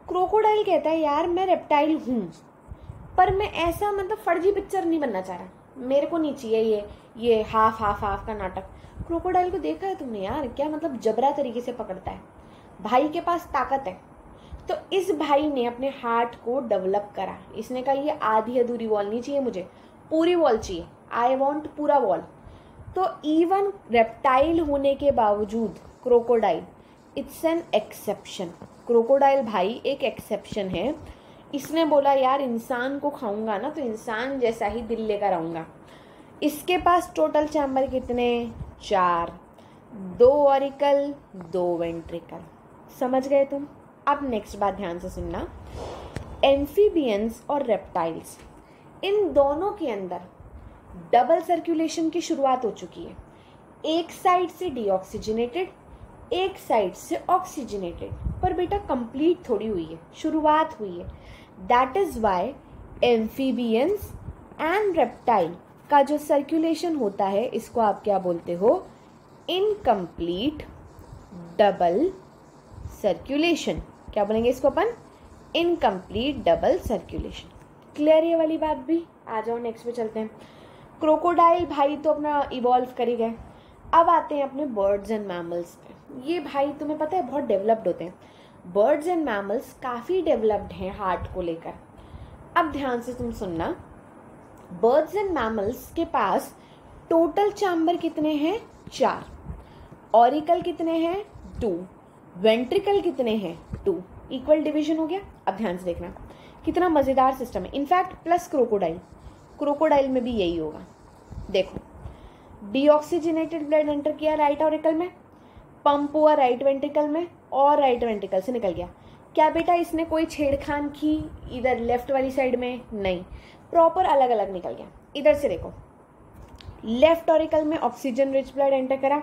क्रोकोडाइल कहता है यार मैं रेप्टाइल हूँ, पर मैं ऐसा मतलब फर्जी पिक्चर नहीं बनना चाह रहा, मेरे को नहीं चाहिए ये हाफ का नाटक। क्रोकोडाइल को देखा है तुमने यार, क्या मतलब जबरा तरीके से पकड़ता है, भाई के पास ताकत है। तो इस भाई ने अपने हार्ट को डेवलप करा, इसने कहा ये आधी अधूरी वॉल नहीं चाहिए, मुझे पूरी वॉल चाहिए, आई वॉन्ट पूरा वॉल। तो इवन रेप्टाइल होने के बावजूद crocodile it's an exception, crocodile भाई एक एक्सेप्शन है। इसने बोला यार इंसान को खाऊंगा ना तो इंसान जैसा ही दिल लेकर आऊँगा। इसके पास टोटल चैम्बर कितने, 4, 2 ऑरिकल 2 वेंट्रिकल। समझ गए तुम। अब नेक्स्ट बात ध्यान से सुनना, एम्फीबियंस और रेप्टाइल्स इन दोनों के अंदर डबल सर्कुलेशन की शुरुआत हो चुकी है, एक साइड से डीऑक्सीजनेटेड एक साइड से ऑक्सीजनेटेड। पर बेटा कंप्लीट थोड़ी हुई है, शुरुआत हुई है। That is why amphibians and reptile का जो सर्कुलेशन होता है इसको आप क्या बोलते हो, इनकम्प्लीट डबल सर्कुलेशन। क्या बोलेंगे इसको अपन, इनकम्प्लीट डबल सर्कुलेशन। क्लियर ये वाली बात भी? आ जाओ नेक्स्ट पे चलते हैं। क्रोकोडाइल भाई तो अपना इवॉल्व कर ही गए। अब आते हैं अपने बर्ड्स एंड मैमल्स पे। ये भाई तुम्हें पता है बहुत डेवलप्ड होते हैं। बर्ड्स एंड मैमल्स काफ़ी डेवलप्ड हैं हार्ट को लेकर। अब ध्यान से तुम सुनना, बर्ड्स एंड मैमल्स के पास टोटल चैम्बर कितने हैं? 4। ऑरिकल कितने हैं? 2। वेंट्रिकल कितने हैं? 2। इक्वल डिवीजन हो गया। अब ध्यान से देखना कितना मज़ेदार सिस्टम है। इनफैक्ट प्लस क्रोकोडाइल में भी यही होगा। देखो, डीऑक्सीजनेटेड ब्लड एंटर किया राइट ऑरिकल में, पंप हुआ राइट वेंट्रिकल में और राइट वेंट्रिकल से निकल गया। क्या बेटा इसने कोई छेड़खान की इधर लेफ्ट वाली साइड में? नहीं, प्रॉपर अलग अलग निकल गया। इधर से देखो, लेफ्ट ऑरिकल में ऑक्सीजन रिच ब्लड एंटर करा,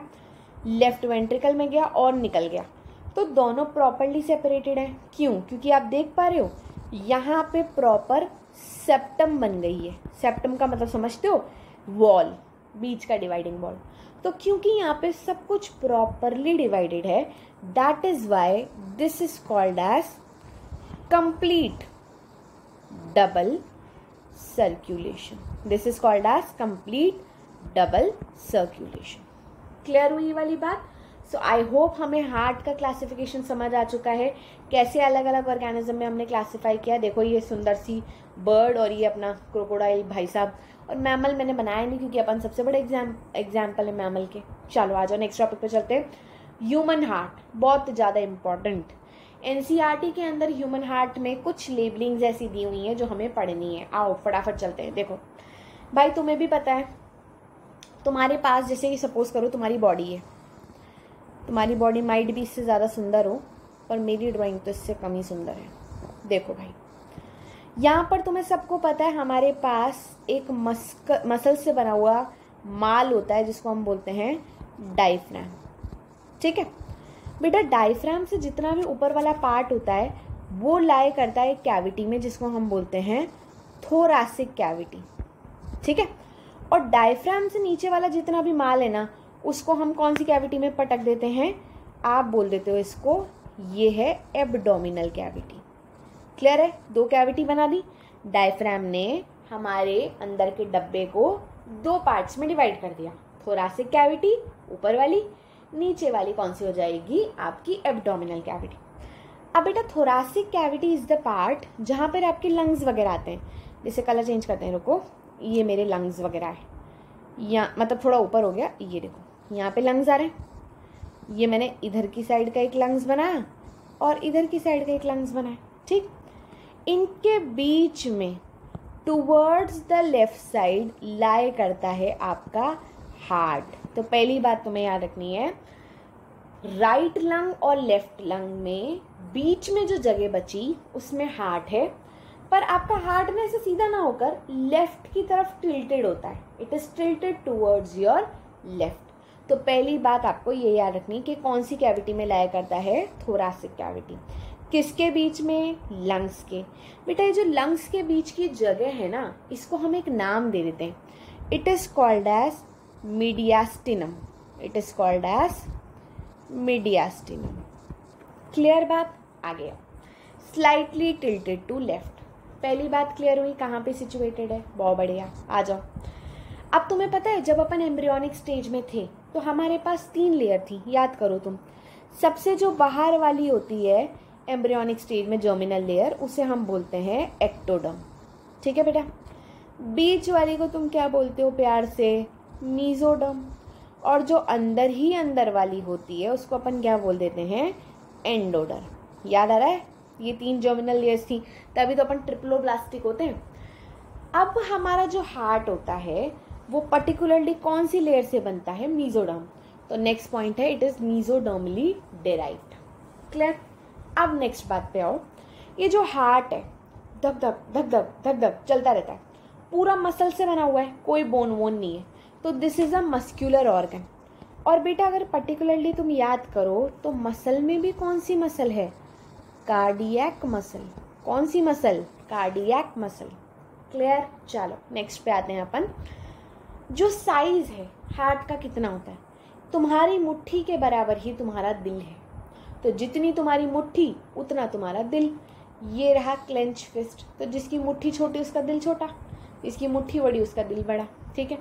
लेफ्ट वेंट्रिकल में गया और निकल गया। तो दोनों प्रॉपरली सेपरेटेड हैं। क्यों? क्योंकि आप देख पा रहे हो यहाँ पे प्रॉपर सेप्टम बन गई है। सेप्टम का मतलब समझते हो? वॉल, बीच का डिवाइडिंग वॉल। तो क्योंकि यहाँ पे सब कुछ प्रॉपरली डिवाइडेड है, that is why this is called as complete double circulation. This is called as complete double circulation. Clear हुई वाली बात? सो आई होप हमें हार्ट का क्लासिफिकेशन समझ आ चुका है, कैसे अलग अलग ऑर्गेनिज्म में हमने क्लासिफाई किया। देखो ये सुंदर सी बर्ड और ये अपना क्रोकोडाइल भाई साहब, और मैमल मैंने बनाया नहीं क्योंकि अपन सबसे बड़े एग्जाम्पल है मैमल के। चलो आ जाओ नेक्स्ट टॉपिक पे चलते हैं। ह्यूमन हार्ट बहुत ज़्यादा इम्पॉर्टेंट। एनसीईआरटी के अंदर ह्यूमन हार्ट में कुछ लेबलिंग्स ऐसी दी हुई हैं जो हमें पढ़नी है। आओ फटाफट चलते हैं। देखो भाई, तुम्हें भी पता है, तुम्हारे पास जैसे कि सपोज करो तुम्हारी बॉडी है, तुम्हारी बॉडी माइट भी इससे ज़्यादा सुंदर हो, पर मेरी ड्राइंग तो इससे कम ही सुंदर है। देखो भाई, यहाँ पर तुम्हें सबको पता है हमारे पास एक मसल से बना हुआ माल होता है जिसको हम बोलते हैं डायफ्राम। ठीक है बेटा, डायफ्राम से जितना भी ऊपर वाला पार्ट होता है वो लाए करता है एक कैविटी में जिसको हम बोलते हैं थोरैसिक कैविटी। ठीक है, और डायफ्राम से नीचे वाला जितना भी माल है ना, उसको हम कौन सी कैविटी में पटक देते हैं? आप बोल देते हो इसको, ये है एब्डोमिनल कैविटी। क्लियर है? 2 कैविटी बना दी। डायफ्राम ने हमारे अंदर के डब्बे को 2 पार्ट्स में डिवाइड कर दिया। थोरैसिक कैविटी ऊपर वाली, नीचे वाली कौन सी हो जाएगी? आपकी एब्डोमिनल कैविटी। अब बेटा thoracic cavity is the part जहाँ पर आपके लंग्स वगैरह आते हैं। जैसे कलर चेंज करते हैं, रुको, ये मेरे लंग्स वगैरह है, यहाँ मतलब थोड़ा ऊपर हो गया, ये देखो यहाँ पे लंग्स आ रहे हैं। ये मैंने इधर की साइड का एक लंग्स बनाया और इधर की साइड का एक लंग्स बनाया। ठीक, इनके बीच में टुवर्ड्स द लेफ्ट साइड लाई करता है आपका हार्ट। तो पहली बात तुम्हें याद रखनी है, राइट लंग और लेफ्ट लंग में बीच में जो जगह बची उसमें हार्ट है, पर आपका हार्ट में ऐसे सीधा ना होकर लेफ्ट की तरफ टिल्टेड होता है। It is tilted towards your left. तो पहली बात आपको ये याद रखनी कि कौन सी कैविटी में लाया करता है? Thoracic cavity. किसके बीच में? लंग्स के। बेटा ये जो लंग्स के बीच की जगह है ना, इसको हम एक नाम दे देते हैं। It is called as mediastinum. It is called as mediastinum. Clear बात? आ गया। Slightly tilted to left. पहली बात क्लियर हुई, कहाँ पे सिचुएटेड है? बहुत बढ़िया, आ जाओ। अब तुम्हें पता है जब अपन एम्ब्रियोनिक स्टेज में थे तो हमारे पास 3 लेयर थी, याद करो तुम। सबसे जो बाहर वाली होती है एम्ब्रियोनिक स्टेज में, जर्मिनल लेयर, उसे हम बोलते हैं एक्टोडर्म। ठीक है बेटा, बीच वाली को तुम क्या बोलते हो प्यार से? मीजोडर्म। और जो अंदर ही अंदर वाली होती है उसको अपन क्या बोल देते हैं? एंडोडर्म। याद आ रहा है? ये 3 जर्मिनल लेयर्स थी, तभी तो अपन ट्रिप्लोब्लास्टिक होते हैं। अब हमारा जो हार्ट होता है वो पर्टिकुलरली कौन सी लेयर से बनता है? मीजोडर्म। तो नेक्स्ट पॉइंट है, it is mesodermally derived. Clear? अब नेक्स्ट बात पे आओ। ये जो हार्ट है धक धक धक धक धक धक चलता रहता है, पूरा मसल से बना हुआ है, कोई बोन वोन नहीं है। तो this is a muscular organ. और बेटा अगर पर्टिकुलरली तुम याद करो तो मसल में भी कौन सी मसल है? Cardiac muscle. कौन सी मसल? Cardiac muscle. क्लियर? चलो नेक्स्ट पे आते हैं अपन। जो साइज है हार्ट का कितना होता है? तुम्हारी मुट्ठी के बराबर ही तुम्हारा दिल है। तो जितनी तुम्हारी मुट्ठी उतना तुम्हारा दिल। ये रहा क्लेंच फिस्ट, तो जिसकी मुट्ठी छोटी उसका दिल छोटा, जिसकी मुट्ठी बड़ी उसका दिल बड़ा, ठीक है।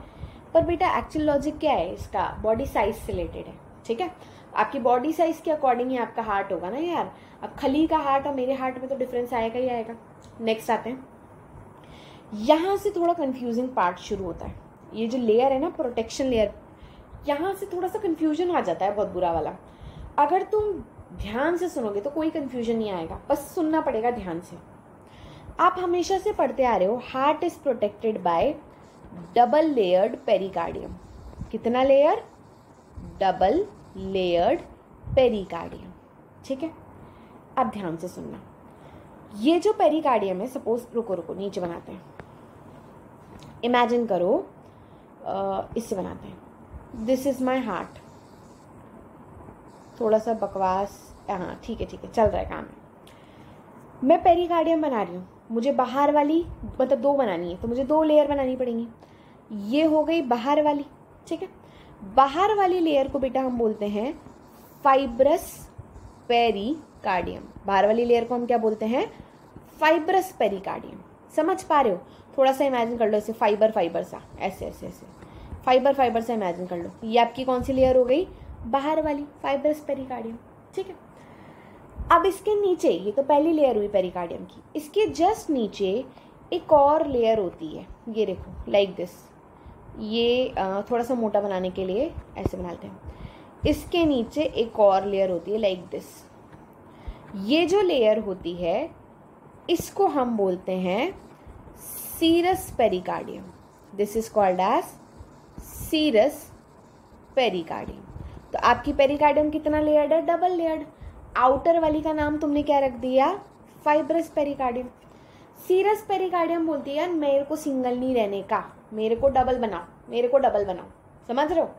पर बेटा एक्चुअल लॉजिक क्या है इसका, बॉडी साइज से रिलेटेड है, ठीक है। आपकी बॉडी साइज के अकॉर्डिंग ही आपका हार्ट होगा ना यार। अब खली का हार्ट और मेरे हार्ट में तो डिफरेंस आएगा ही आएगा। नेक्स्ट आते हैं, यहाँ से थोड़ा कंफ्यूजिंग पार्ट शुरू होता है। ये जो लेयर है ना, प्रोटेक्शन लेयर, यहाँ से थोड़ा सा कंफ्यूजन आ जाता है, बहुत बुरा वाला। अगर तुम ध्यान से सुनोगे तो कोई कंफ्यूजन नहीं आएगा, बस सुनना पड़ेगा ध्यान से। आप हमेशा से पढ़ते आ रहे हो, heart is protected by double layered pericardium. कितना लेयर? डबल लेयर्ड पेरिकार्डियम, ठीक है। अब ध्यान से सुनना, ये जो पेरिकार्डियम है, सपोज, रुको नीचे बनाते हैं, इमेजिन करो, इससे बनाते हैं, दिस इज माई हार्ट। थोड़ा सा बकवास, हाँ ठीक है चल रहा है काम। मैं पेरिकार्डियम बना रही हूँ, मुझे बाहर वाली मतलब 2 बनानी है, तो मुझे 2 लेयर बनानी पड़ेंगी। ये हो गई बाहर वाली, ठीक है। बाहर वाली लेयर को बेटा हम बोलते हैं फाइब्रस पेरिकार्डियम। बाहर वाली लेयर को हम क्या बोलते हैं? Fibrous pericardium. समझ पा रहे हो? थोड़ा सा इमेजिन कर लो इसे, फाइबर सा, ऐसे फाइबर सा इमेजिन कर लो। ये आपकी कौन सी लेयर हो गई? बाहर वाली, फाइब्रस पेरिकार्डियम, ठीक है। अब इसके नीचे, ये तो पहली लेयर हुई पेरिकार्डियम की, इसके जस्ट नीचे एक और लेयर होती है, ये देखो, लाइक दिस। ये थोड़ा सा मोटा बनाने के लिए ऐसे बनाते हैं। इसके नीचे एक और लेयर होती है, लाइक दिस। ये जो लेयर होती है इसको हम बोलते हैं serous pericardium. This is called as serous pericardium. तो आपकी पेरिकार्डियम कितना लेयर्ड है? Double layered. आउटर वाली का नाम तुमने क्या रख दिया? Fibrous pericardium. सीरस पेरिकार्डियम बोलती है यार मेरे को सिंगल नहीं रहने का, मेरे को डबल बनाओ, समझ रहे हो?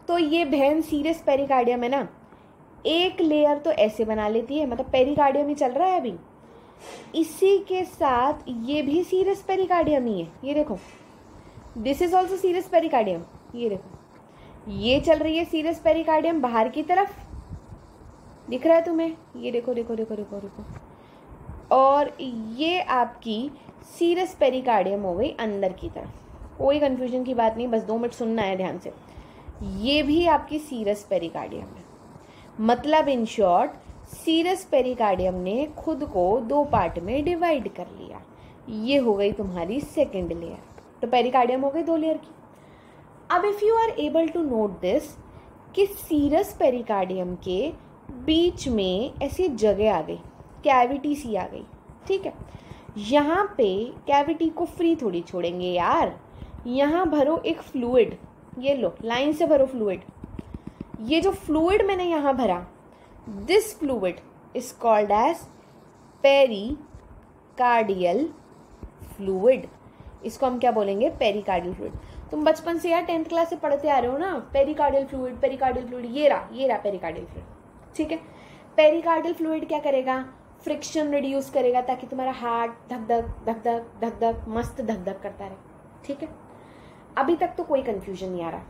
तो ये बहन सीरस पेरिकार्डियम है ना, एक लेयर तो ऐसे बना लेती है, मतलब पेरिकार्डियम ही चल रहा है अभी, इसी के साथ ये भी सीरस पेरिकार्डियम ही है। ये देखो, this is also serous pericardium. ये देखो, ये चल रही है सीरस पेरिकार्डियम बाहर की तरफ, दिख रहा है तुम्हें? ये देखो। और ये आपकी सीरस पेरिकार्डियम हो गई अंदर की तरफ। कोई कंफ्यूजन की बात नहीं, बस 2 मिनट सुनना है ध्यान से। ये भी आपकी सीरस पेरिकार्डियम है। मतलब इन शॉर्ट, सीरस पेरिकार्डियम ने खुद को 2 पार्ट में डिवाइड कर लिया। ये हो गई तुम्हारी सेकेंड लेयर। तो पेरिकार्डियम हो गई 2 लेयर की। अब if you are able to note this, कि सीरस पेरिकार्डियम के बीच में ऐसी जगह आ गई, कैविटी सी आ गई, ठीक है। यहाँ पे कैविटी को फ्री थोड़ी छोड़ेंगे यार, यहाँ भरो एक फ्लूइड, ये लो लाइन से भरो फ्लूइड। ये जो फ्लूइड मैंने यहाँ भरा, this fluid is called as pericardial fluid. इसको हम क्या बोलेंगे? Pericardial fluid. तुम बचपन से यार 10th क्लास से पढ़ते आ रहे हो ना, पेरिकार्डियल फ्लूइड, ये रहा पेरिकार्डियल फ्लूइड, ठीक है। पेरिकार्डियल फ्लूइड क्या करेगा? फ्रिक्शन रिड्यूस करेगा, ताकि तुम्हारा हार्ट धक मस्त धक करता रहे, ठीक है। अभी तक तो कोई कंफ्यूजन नहीं आ रहा।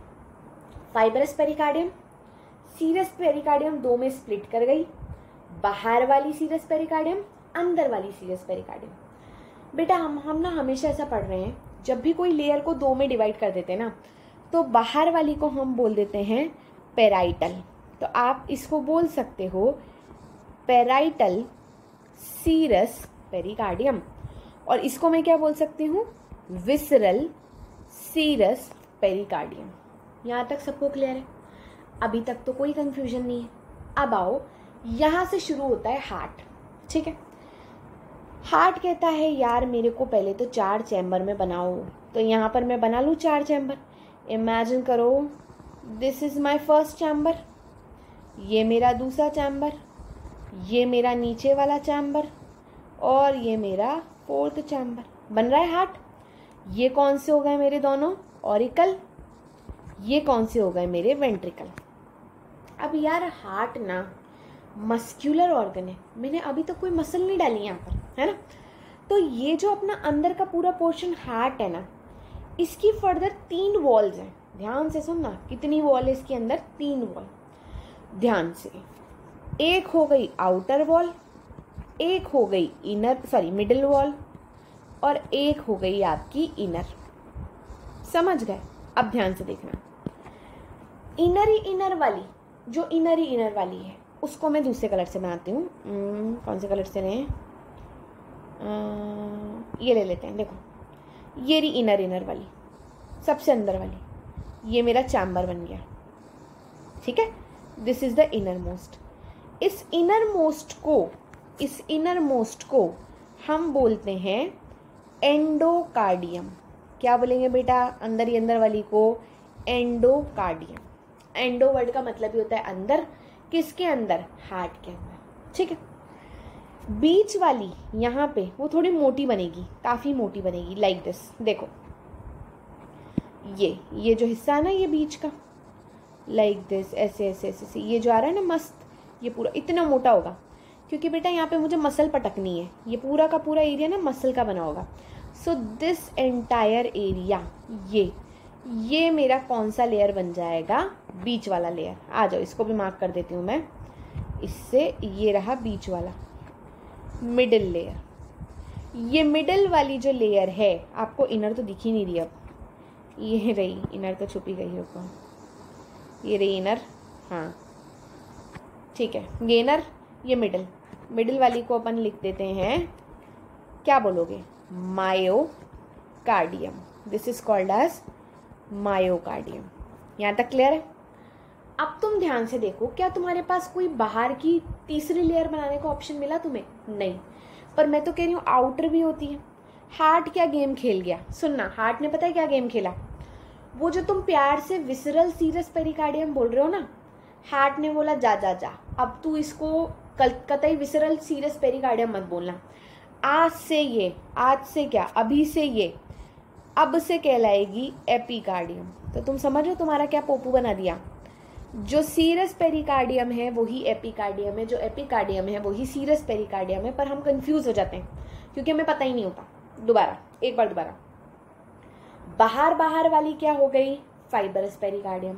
फाइब्रस पेरिकार्डियम, सीरस पेरिकार्डियम 2 में स्प्लिट कर गई, बाहर वाली सीरस पेरिकार्डियम, अंदर वाली सीरस पेरिकार्डियम। बेटा हम ना हमेशा ऐसा पढ़ रहे हैं, जब भी कोई लेयर को 2 में डिवाइड कर देते हैं ना, तो बाहर वाली को हम बोल देते हैं पेराइटल। तो आप इसको बोल सकते हो पेराइटल सीरस पेरिकार्डियम, और इसको मैं क्या बोल सकती हूँ? Visceral serous pericardium. यहाँ तक सबको क्लियर है? अभी तक तो कोई कंफ्यूजन नहीं है। अब आओ, यहाँ से शुरू होता है हार्ट, ठीक है। हार्ट कहता है यार मेरे को पहले तो 4 चैम्बर में बनाओ, तो यहाँ पर मैं बना लूँ 4 चैम्बर। इमेजिन करो, this is my first chamber, ये मेरा दूसरा चैम्बर, ये मेरा नीचे वाला चैम्बर, और ये मेरा 4th चैम्बर। बन रहा है हार्ट। ये कौन से हो गए मेरे दोनों? ऑरिकल। ये कौन से हो गए मेरे? वेंट्रिकल। अब यार हार्ट ना मस्क्यूलर ऑर्गन है, मैंने अभी तक कोई मसल नहीं डाली यहाँ पर, है ना। तो ये जो अपना अंदर का पूरा पोर्शन हार्ट है ना, इसकी फर्दर 3 वॉल्स हैं। ध्यान से सुनना, कितनी वॉल है इसके अंदर? 3 वॉल। ध्यान से, एक हो गई आउटर वॉल, एक हो गई मिडिल वॉल और एक हो गई आपकी इनर। समझ गए? अब ध्यान से देखना, इनर वाली जो इनर वाली है उसको मैं दूसरे कलर से बनाती हूँ। कौन से कलर से लें? ये ले लेते हैं। देखो ये रही इनर वाली, सबसे अंदर वाली, ये मेरा चैम्बर बन गया। ठीक है, this is the inner most. इस इनर मोस्ट को हम बोलते हैं एंडोकार्डियम। क्या बोलेंगे बेटा? अंदर ही अंदर वाली को एंडोकार्डियम। एंडो वर्ड का मतलब ही होता है अंदर। किसके अंदर? हार्ट के अंदर। ठीक है, बीच वाली यहाँ पे वो थोड़ी मोटी बनेगी, काफी मोटी बनेगी, लाइक दिस। देखो ये जो हिस्सा है ना, ये बीच का, लाइक दिस, ऐसे ऐसे ऐसे ऐसे, ये जो आ रहा है ना मस्त, ये पूरा इतना मोटा होगा क्योंकि बेटा यहाँ पे मुझे मसल पटकनी है। ये पूरा का पूरा एरिया ना मसल का बना होगा। सो दिस एंटायर एरिया, ये मेरा कौन सा लेयर बन जाएगा? बीच वाला लेयर। आ जाओ, इसको भी मार्क कर देती हूँ मैं। इससे ये रहा बीच वाला मिडिल लेयर। ये मिडिल वाली जो लेयर है, आपको इनर तो दिख ही नहीं रही अब, ये रही इनर, तो छुपी गई होगा। ये रही इनर, हाँ ठीक है, ये इनर, ये मिडिल वाली को अपन लिख देते हैं, क्या बोलोगे? Myocardium. This is called as myocardium. यहाँ तक क्लियर है? अब तुम ध्यान से देखो, क्या तुम्हारे पास कोई बाहर की तीसरी लेयर बनाने का ऑप्शन मिला तुम्हें? नहीं, पर मैं तो कह रही हूँ आउटर भी होती है। हार्ट क्या गेम खेल गया? सुनना, हार्ट ने पता है क्या गेम खेला? वो जो तुम प्यार से विसरल सीरस पेरिकार्डियम बोल रहे हो ना, हार्ट ने बोला जा जा जा, अब तू इसको कतई विसरल सीरस पेरिकार्डियम मत बोलना। आज से क्या, अभी से ये अब से कहलाएगी एपिकार्डियम। तो तुम समझ लो तुम्हारा क्या पोपू बना दिया। जो सीरस पेरिकार्डियम है वही एपिकार्डियम है, जो एपिकार्डियम है वही सीरस पेरिकार्डियम है, पर हम कंफ्यूज हो जाते हैं क्योंकि हमें पता ही नहीं होता। एक बार दोबारा, बाहर वाली क्या हो गई? Fibrous pericardium.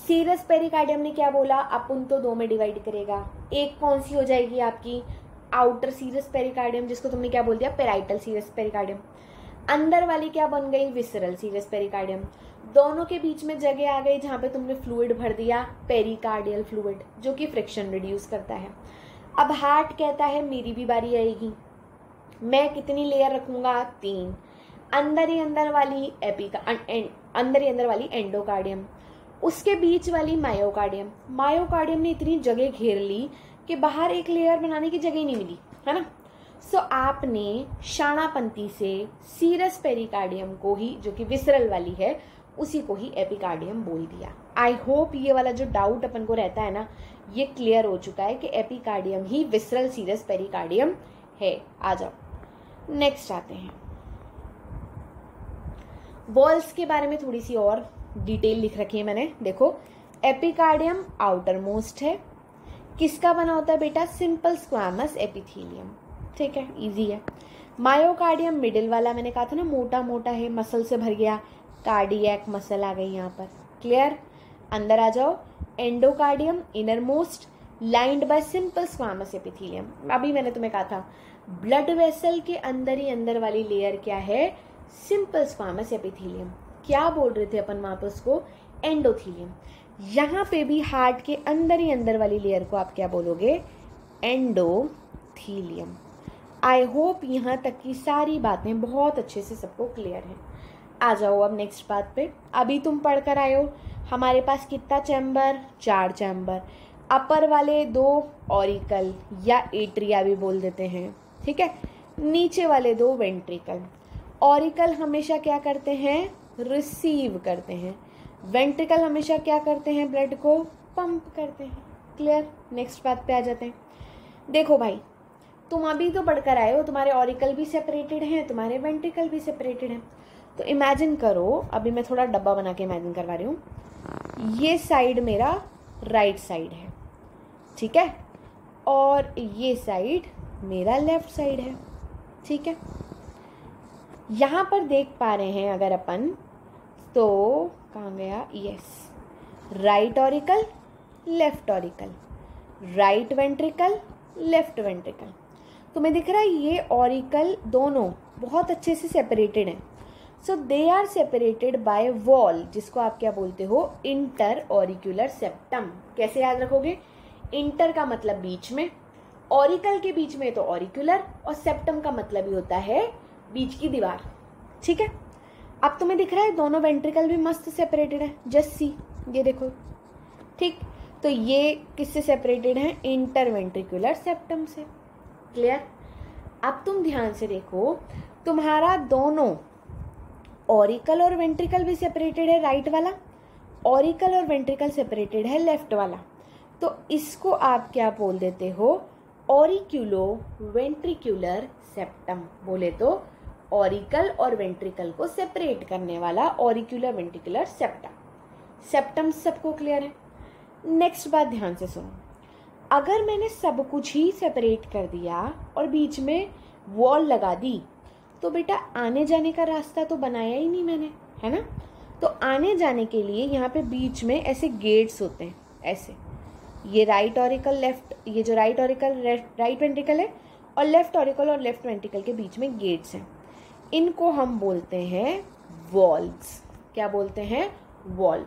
सीरस पेरिकार्डियम ने क्या बोला? अपन तो दो में डिवाइड करेगा। एक कौन सी हो जाएगी आपकी? आउटर सीरस पेरिकार्डियम, जिसको तुमने क्या बोल दिया? Parietal serous pericardium. अंदर वाली क्या बन गई? Visceral serous pericardium. दोनों के बीच में जगह आ गई जहां पे तुमने फ्लूइड भर दिया, पेरिकार्डियल फ्लूइड, जो कि फ्रिक्शन रिड्यूस करता है। अब हार्ट कहता है मेरी भी बारी आएगी, मैं कितनी लेयर रखूंगा? 3। अंदर ही अंदर वाली एंडोकार्डियम, उसके बीच वाली मायोकार्डियम। मायोकार्डियम ने इतनी जगह घेर ली कि बाहर एक लेयर बनाने की जगह ही नहीं मिली, है ना। सो आपने शाणापंथी से सीरस पेरिकार्डियम को ही, जो कि विसरल वाली है, उसी को ही एपिकार्डियम बोल दिया। आई होप ये वाला जो डाउट अपन को रहता है ना, ये क्लियर हो चुका है कि एपिकार्डियम ही विसरल सीरस पेरिकार्डियम है। आ जाओ नेक्स्ट आते हैं। वॉल्स के बारे में थोड़ी सी और डिटेल लिख रखी है मैंने। देखो, एपिकार्डियम आउटर मोस्ट है। किसका बना होता है बेटा? Simple squamous epithelium. ठीक है, इजी है। मायोकार्डियम मिडिल वाला, मैंने कहा था ना मोटा मोटा है, मसल से भर गया, कार्डियक मसल आ गई यहाँ पर। क्लियर? अंदर आ जाओ। Endocardium inner most, lined by simple squamous epithelium. अभी मैंने तुम्हें कहा था ब्लड वेसल के अंदर ही अंदर वाली लेयर क्या है? Simple squamous epithelium. क्या बोल रहे थे अपन वहां पर? उसको एंडोथेलियम। यहाँ पे भी हार्ट के अंदर ही अंदर वाली लेयर को आप क्या बोलोगे? एंडोथेलियम। आई होप यहाँ तक की सारी बातें बहुत अच्छे से सबको क्लियर है। आ जाओ अब नेक्स्ट बात पे। अभी तुम पढ़कर आए हो हमारे पास कितना चैम्बर? 4 चैम्बर। अपर वाले 2 ऑरिकल या एट्रिया भी बोल देते हैं, ठीक है। नीचे वाले 2 वेंट्रिकल। ऑरिकल हमेशा क्या करते हैं? रिसीव करते हैं। वेंट्रिकल हमेशा क्या करते हैं? ब्लड को पंप करते हैं। क्लियर? नेक्स्ट बात पे आ जाते हैं। देखो भाई, तुम अभी तो पढ़कर आए हो, तुम्हारे ऑरिकल भी सेपरेटेड हैं, तुम्हारे वेंट्रिकल भी सेपरेटेड हैं। तो इमेजिन करो, अभी मैं थोड़ा डब्बा बना के इमेजिन करवा रही हूँ। ये साइड मेरा राइट साइड है, ठीक है, और ये साइड मेरा लेफ्ट साइड है, ठीक है। यहाँ पर देख पा रहे हैं अगर अपन, तो कहाँ गया? Yes, right auricle, left auricle, right ventricle, left ventricle. तुम्हें दिख रहा है ये ऑरिकल दोनों बहुत अच्छे से सेपरेटेड हैं। So they are separated by wall, जिसको आप क्या बोलते हो, इंटर ऑरिक्यूलर सेप्टम। कैसे याद रखोगे, इंटर का मतलब बीच में, ऑरिकल के बीच में तो ऑरिक्यूलर, और सेप्टम का मतलब ही होता है बीच की दीवार। ठीक है, अब तुम्हें दिख रहा है दोनों वेंट्रिकल भी मस्त सेपरेटेड है, जस्ट सी, ये देखो। ठीक, तो ये किससे सेपरेटेड है, इंटर वेंट्रिकुलर सेप्टम से। क्लियर। अब तुम ध्यान से देखो, तुम्हारा दोनों ऑरिकल और वेंट्रिकल भी सेपरेटेड है, राइट वाला, ऑरिकल और वेंट्रिकल सेपरेटेड है, लेफ्ट वाला। तो इसको आप क्या बोल देते हो, ऑरिक्यूलो वेंट्रिकुलर सेप्टम। बोले तो ऑरिकल और वेंट्रिकल को सेपरेट करने वाला ऑरिक्यूलर वेंट्रिकुलर सेप्टम। सेप्टम सबको क्लियर है। नेक्स्ट बात ध्यान से सुनो, अगर मैंने सब कुछ ही सेपरेट कर दिया और बीच में वॉल लगा दी, तो बेटा आने जाने का रास्ता तो बनाया ही नहीं मैंने, है ना। तो आने जाने के लिए यहाँ पे बीच में ऐसे गेट्स होते हैं, ऐसे, ये राइट ऑरिकल लेफ्ट, ये जो राइट ऑरिकल राइट वेंट्रिकल है और लेफ्ट ऑरिकल और लेफ्ट वेंट्रिकल के बीच में गेट्स हैं, इनको हम बोलते हैं वॉल्व्स। क्या बोलते हैं, वॉल्व,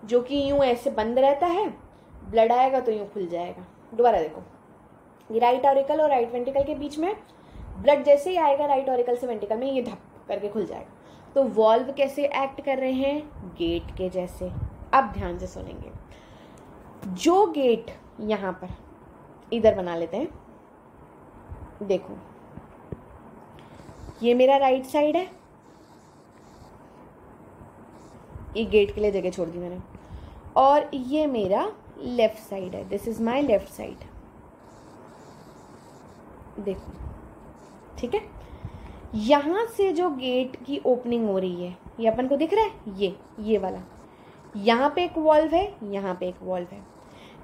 जो कि यूं ऐसे बंद रहता है, ब्लड आएगा तो यूं खुल जाएगा। दोबारा देखो, ये राइट ऑरिकल और राइट वेंट्रिकल के बीच में ब्लड जैसे ही आएगा राइट ऑरिकल से वेंट्रिकल में, ये धप करके खुल जाएगा। तो वॉल्व कैसे एक्ट कर रहे हैं, गेट के जैसे। अब ध्यान से सुनेंगे, जो गेट यहां पर इधर बना लेते हैं, देखो ये मेरा राइट साइड है, ये गेट के लिए जगह छोड़ दी मैंने, और ये मेरा लेफ्ट साइड है, this is my left side. देखो, ठीक है, यहां से जो गेट की ओपनिंग हो रही है, ये अपन को दिख रहा है, ये वाला, यहां पे एक वॉल्व है, यहां पे एक वॉल्व है।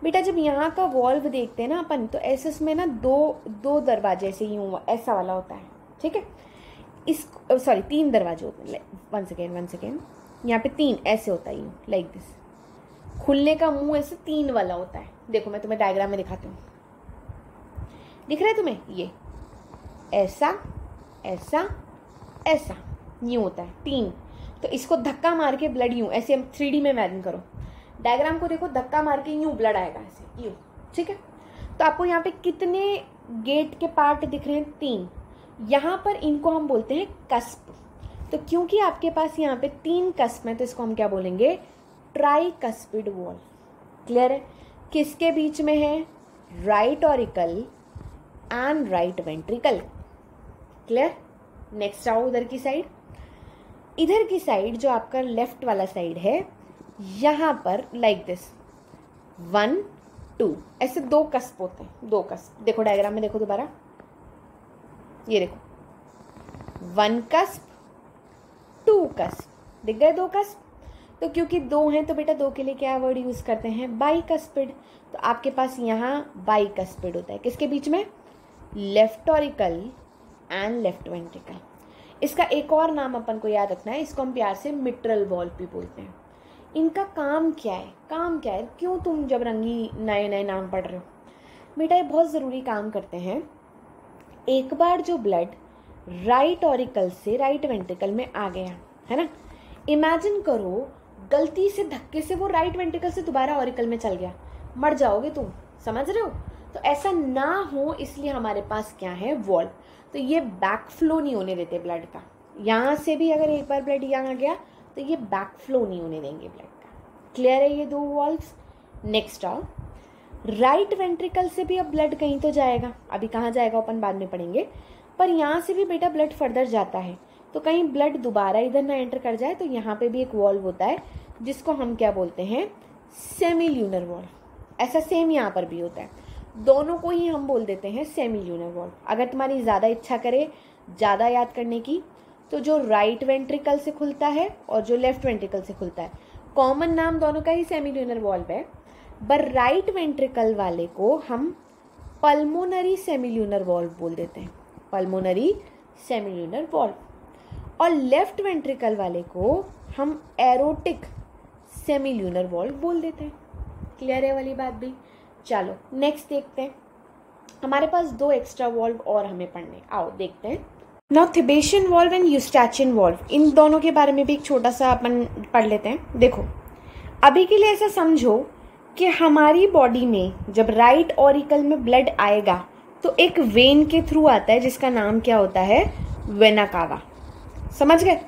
बेटा जब यहाँ का वॉल्व देखते हैं ना अपन, तो ऐसे उसमें ना दो दरवाजे ऐसे यूं ऐसा वाला होता है। ठीक है, इस सॉरी 3 दरवाजे होते हैं, वन सेकेंड, यहाँ पे 3 ऐसे होता है, यूं लाइक दिस, खुलने का मुंह ऐसे 3 वाला होता है। देखो मैं तुम्हें डायग्राम में दिखाती हूँ, दिख रहा है तुम्हें, ये ऐसा ऐसा ऐसा यूं होता है 3। तो इसको धक्का मार के ब्लड यूं ऐसे, 3D में इमेजिन करो, डायग्राम को देखो, धक्का मार के यूं ब्लड आएगा ऐसे यूं। ठीक है, तो आपको यहाँ पे कितने गेट के पार्ट दिख रहे हैं, 3। यहाँ पर इनको हम बोलते हैं कस्प। तो क्योंकि आपके पास यहाँ पे 3 कस्प हैं, तो इसको हम क्या बोलेंगे, ट्राई कस्पिड वॉल। क्लियर है, किसके बीच में है, right auricle and right ventricle. Clear. Next आओ उधर की साइड, इधर की साइड जो आपका लेफ्ट वाला साइड है, यहां पर लाइक दिस 1 2 ऐसे 2 कस्प होते हैं, 2 कस्प। देखो डायग्राम में देखो दोबारा, ये देखो 1 कस्प 2 कस्प, दिख गए 2 कस्प। तो क्योंकि 2 हैं तो बेटा 2 के लिए क्या वर्ड यूज करते हैं, बाइकस्पिड। तो आपके पास यहाँ बाइकस्पिड होता है, किसके बीच में, left auricle and left ventricle. इसका एक और नाम अपन को याद रखना है, इसको हम प्यार से मिट्रल वॉल्व भी बोलते हैं। इनका काम क्या है, क्यों तुम जब रंगी नए नाम पढ़ रहे हो, बेटा ये बहुत ज़रूरी काम करते हैं। एक बार जो ब्लड राइट ऑरिकल से राइट वेंट्रिकल में आ गया है ना, इमेजिन करो गलती से धक्के से वो राइट वेंट्रिकल से दोबारा ऑरिकल में चल गया, मर जाओगे तुम, समझ रहे हो। तो ऐसा ना हो इसलिए हमारे पास क्या है, वॉल्व। तो ये बैक फ्लो नहीं होने देते ब्लड का, यहाँ से भी अगर एक बार ब्लड यहाँ गया तो ये बैक फ्लो नहीं होने देंगे ब्लड का। क्लियर है ये 2 वॉल्व्स। नेक्स्ट आओ, राइट वेंट्रिकल से भी अब ब्लड कहीं तो जाएगा, अभी कहाँ जाएगा अपन बाद में पढ़ेंगे, पर यहाँ से भी बेटा ब्लड फर्दर जाता है, तो कहीं ब्लड दोबारा इधर ना एंटर कर जाए, तो यहाँ पे भी एक वॉल्व होता है जिसको हम क्या बोलते हैं, सेमील्यूनर वॉल्व। ऐसा सेम यहाँ पर भी होता है, दोनों को ही हम बोल देते हैं सेमील्यूनर वॉल्व। अगर तुम्हारी ज़्यादा इच्छा करे ज़्यादा याद करने की, तो जो राइट वेंट्रिकल से खुलता है और जो लेफ्ट वेंट्रिकल से खुलता है, कॉमन नाम दोनों का ही सेमील्यूनर वॉल्व है, पर राइट वेंट्रिकल वाले को हम पल्मोनरी सेमील्यूनर वॉल्व बोल देते हैं, पल्मोनरी सेमील्यूनर वॉल्व, और लेफ्ट वेंट्रिकल वाले को हम एरोटिक सेमील्यूनर वॉल्व बोल देते हैं। क्लियर है वाली बात भी। चलो नेक्स्ट देखते हैं, हमारे पास 2 एक्स्ट्रा वॉल्व और हमें पढ़ने, आओ देखते हैं। नाउ थिबेशियन वॉल्व एंड यूस्टैचियन वॉल्व, इन दोनों के बारे में भी एक छोटा सा अपन पढ़ लेते हैं। देखो अभी के लिए ऐसा समझो कि हमारी बॉडी में जब राइट ऑरिकल में ब्लड आएगा तो एक वेन के थ्रू आता है जिसका नाम क्या होता है, वेना कावा। समझ गए?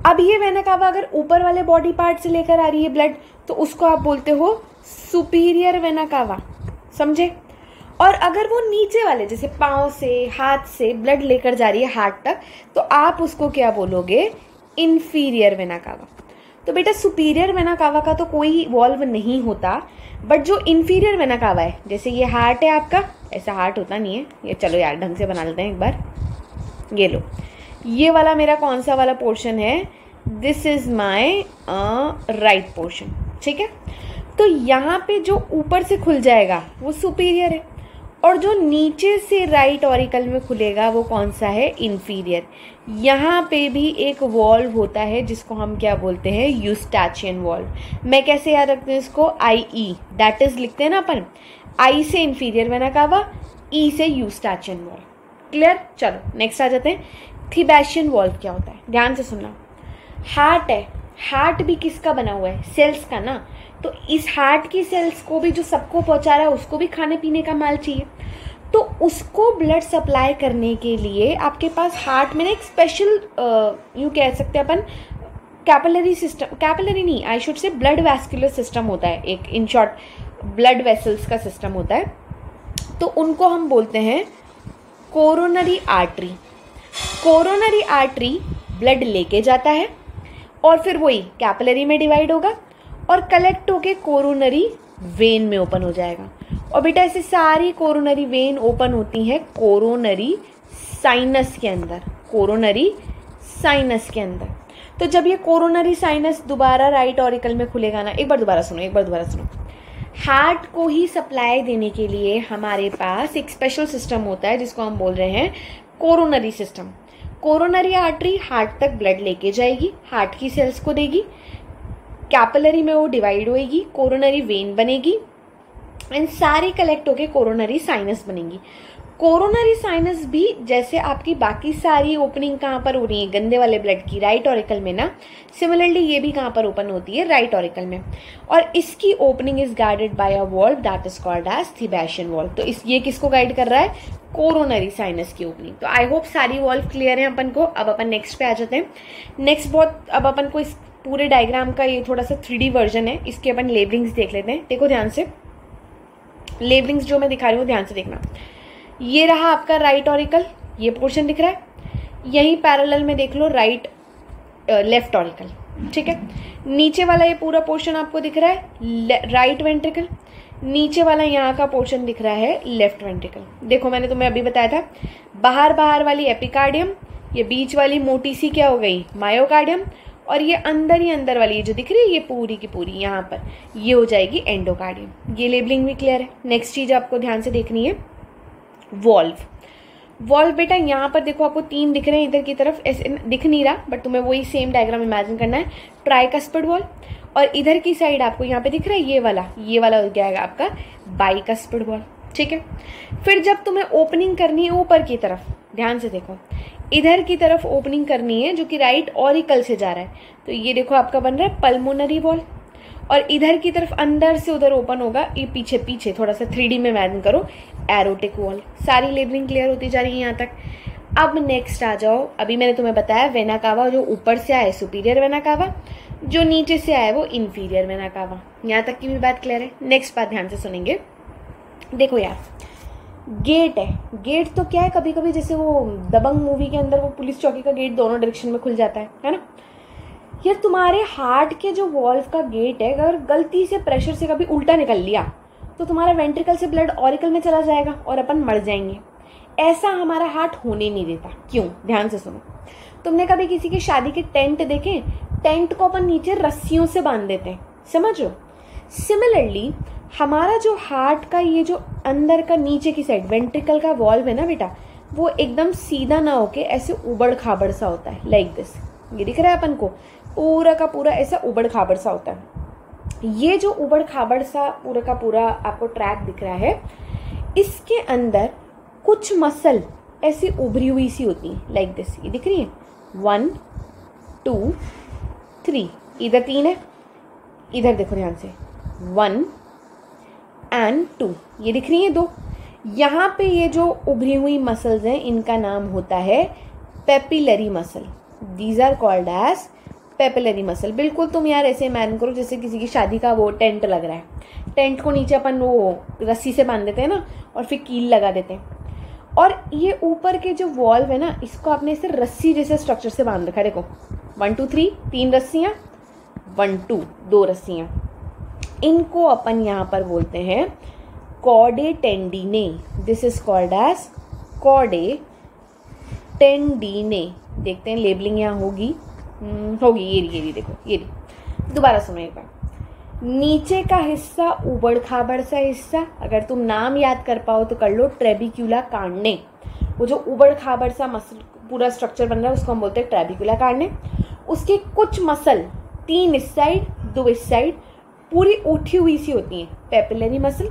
अब ये वेना कावा अगर ऊपर वाले बॉडी पार्ट से लेकर आ रही है ब्लड तो उसको आप बोलते हो सुपीरियर वेना कावा, समझे? और अगर वो नीचे वाले जैसे पाँव से हाथ से ब्लड लेकर जा रही है हार्ट तक तो आप उसको क्या बोलोगे, इंफीरियर वेना कावा। तो बेटा सुपीरियर वेना कावा का तो कोई वॉल्व नहीं होता, बट जो इंफीरियर वेना कावा है, जैसे ये हार्ट है आपका, ऐसा हार्ट होता नहीं है ये, चलो यार ढंग से बना लेते हैं एक बार। ये लो, ये वाला मेरा कौन सा वाला पोर्शन है, this is my right portion, ठीक है। तो यहाँ पे जो ऊपर से खुल जाएगा वो सुपीरियर है और जो नीचे से राइट ऑरिकल में खुलेगा वो कौन सा है, इन्फीरियर। यहाँ पे भी एक वॉल्व होता है जिसको हम क्या बोलते हैं, यूस्टैचियन वॉल्व। मैं कैसे याद रखते हैं इसको, आई ई, दैट इज लिखते हैं ना अपन, आई से इन्फीरियर वेना कावा, ई से यूस्टैचियन वॉल्व। क्लियर? चलो नेक्स्ट आ जाते हैं। थिबेशियन वॉल्व क्या होता है, ध्यान से सुनना। हार्ट है, हार्ट भी किसका बना हुआ है, सेल्स का ना। तो इस हार्ट की सेल्स को भी जो सबको पहुंचा रहा है उसको भी खाने पीने का माल चाहिए, तो उसको ब्लड सप्लाई करने के लिए आपके पास हार्ट में ना एक स्पेशल यूँ कह सकते हैं अपन कैपिलरी सिस्टम, कैपिलरी नहीं I should say blood vascular system होता है एक, इन शॉर्ट ब्लड वेसल्स का सिस्टम होता है। तो उनको हम बोलते हैं coronary artery. Coronary artery blood लेके जाता है और फिर वही कैपिलरी में डिवाइड होगा और कलेक्ट होके कोरोनरी वेन में ओपन हो जाएगा। और बेटा ऐसे सारी कोरोनरी वेन ओपन होती है कोरोनरी साइनस के अंदर, कोरोनरी साइनस के अंदर। तो जब ये कोरोनरी साइनस दोबारा राइट ऑरिकल में खुलेगा ना, एक बार दोबारा सुनो, हार्ट को ही सप्लाई देने के लिए हमारे पास एक स्पेशल सिस्टम होता है जिसको हम बोल रहे हैं coronary system. Coronary artery heart तक ब्लड लेके जाएगी, हार्ट की सेल्स को देगी, कैपिलरी में वो डिवाइड होएगी, कोरोनरी वेन बनेगी एंड सारी कलेक्ट होके कोरोनरी साइनस बनेंगी। कोरोनरी साइनस भी जैसे आपकी बाकी सारी ओपनिंग कहाँ पर हो रही है गंदे वाले ब्लड की, राइट ऑरिकल में ना, सिमिलरली ये भी कहाँ पर ओपन होती है, राइट ऑरिकल में। और इसकी opening is guided by a valve that is called as Thebesian valve. तो ये किसको गाइड कर रहा है, कोरोनरी साइनस की ओपनिंग। तो आई होप सारी वॉल्व क्लियर है अपन को। अब अपन नेक्स्ट पे आ जाते हैं। नेक्स्ट अब अपन को इस पूरे डायग्राम का ये थोड़ा सा 3D वर्जन है, इसके अपन लेबलिंग्स देख लेते हैं। देखो ध्यान से, लेबलिंग्स जो मैं दिखा रही हूँ ध्यान से देखना। ये रहा आपका राइट ऑरिकल, ये पोर्शन दिख रहा है, यहीं पैरेलल में देख लो राइट लेफ्ट ऑरिकल, ठीक है। नीचे वाला ये पूरा पोर्शन आपको दिख रहा है राइट वेंट्रिकल, नीचे वाला यहाँ का पोर्शन दिख रहा है लेफ्ट वेंट्रिकल। देखो मैंने तुम्हें अभी बताया था, बाहर वाली एपिकार्डियम, ये बीच वाली मोटी सी क्या हो गई, मायोकार्डियम, और ये अंदर ही अंदर वाली ये जो दिख रही है ये पूरी की पूरी यहाँ पर ये हो जाएगी एंडोकार्डियम। ये लेबलिंग भी क्लियर है। नेक्स्ट चीज आपको ध्यान से देखनी है, वॉल्व बेटा यहाँ पर देखो आपको 3 दिख रहे हैं, इधर की तरफ ऐसे दिख नहीं रहा बट तुम्हें वही सेम डायग्राम इमेजिन करना है, ट्राइकस्पिड वॉल्व। और इधर की साइड आपको यहाँ पे दिख रहा है ये वाला हो जाएगा आपका बाइकस्पिड वॉल्व, ठीक है। फिर जब तुम्हें ओपनिंग करनी है ऊपर की तरफ, ध्यान से देखो, इधर की तरफ ओपनिंग करनी है जो कि राइट ऑरिकल से जा रहा है, तो ये देखो आपका बन रहा है पल्मोनरी वॉल्व। और इधर की तरफ अंदर से उधर ओपन होगा, ये पीछे थोड़ा सा 3D में इमेजिन करो, एरोटिक वॉल्व। सारी लेबलिंग क्लियर होती जा रही है यहाँ तक। अब नेक्स्ट आ जाओ, अभी मैंने तुम्हें बताया वेना कावा जो ऊपर से आए सुपीरियर वेना कावा, जो नीचे से आए वो इंफीरियर वेना कावा। यहाँ तक की भी बात क्लियर है। नेक्स्ट बात ध्यान से सुनेंगे। देखो यार, गेट है, गेट तो क्या है, कभी कभी जैसे वो दबंग मूवी के अंदर वो पुलिस चौकी का गेट दोनों डायरेक्शन में खुल जाता है ना। यार तुम्हारे हार्ट के जो वॉल्व का गेट है, अगर गलती से प्रेशर से कभी उल्टा निकल लिया तो तुम्हारा वेंट्रिकल से ब्लड ऑरिकल में चला जाएगा और अपन मर जाएंगे। ऐसा हमारा हार्ट होने नहीं देता। क्यों? ध्यान से सुनो। तुमने कभी किसी की शादी के टेंट देखे? टेंट को अपन नीचे रस्सियों से बांध देते हैं, समझ लो। सिमिलरली हमारा जो हार्ट का ये जो अंदर का नीचे की साइड वेंट्रिकल का वॉल्व है ना बेटा, वो एकदम सीधा ना होके ऐसे उबड़ खाबड़ सा होता है, लाइक दिस। ये दिख रहा है अपन को, पूरा का पूरा ऐसा उबड़ खाबड़ सा होता है। ये जो उबड़ खाबड़ सा पूरा का पूरा आपको ट्रैक दिख रहा है, इसके अंदर कुछ मसल ऐसी उभरी हुई सी होती हैं लाइक दिस, ये दिख रही है 1 2 3, इधर 3 है, इधर देखो ध्यान से 1 एंड 2, ये दिख रही है 2। यहाँ पे ये जो उभरी हुई मसल्स हैं इनका नाम होता है papillary muscle. These are called as papillary muscle. बिल्कुल तुम यार ऐसे इमेजिन करो जैसे किसी की शादी का वो टेंट लग रहा है, टेंट को नीचे अपन वो रस्सी से बांध देते हैं ना और फिर कील लगा देते हैं, और ये ऊपर के जो वॉल्व है ना इसको आपने इसे रस्सी जैसे स्ट्रक्चर से बांध रखा है। देखो 1 2 3, 3 रस्सियाँ, 1 2 2 रस्सियाँ। इनको अपन यहाँ पर बोलते हैं chordae tendineae. This is called as chordae tendineae. देखते हैं लेबलिंग यहाँ होगी, ये देखो, ये दोबारा सुनो एक बार। नीचे का हिस्सा उबड़ खाबड़ सा हिस्सा, अगर तुम नाम याद कर पाओ तो कर लो, ट्रेबिक्यूला कार्ने। वो जो उबड़ खाबड़ सा मसल पूरा स्ट्रक्चर बन रहा है उसको हम बोलते हैं ट्रेबिक्यूला कार्ने। उसके कुछ मसल 3 इस साइड 2 इस साइड पूरी उठी हुई सी होती हैं, पेपिलरी मसल,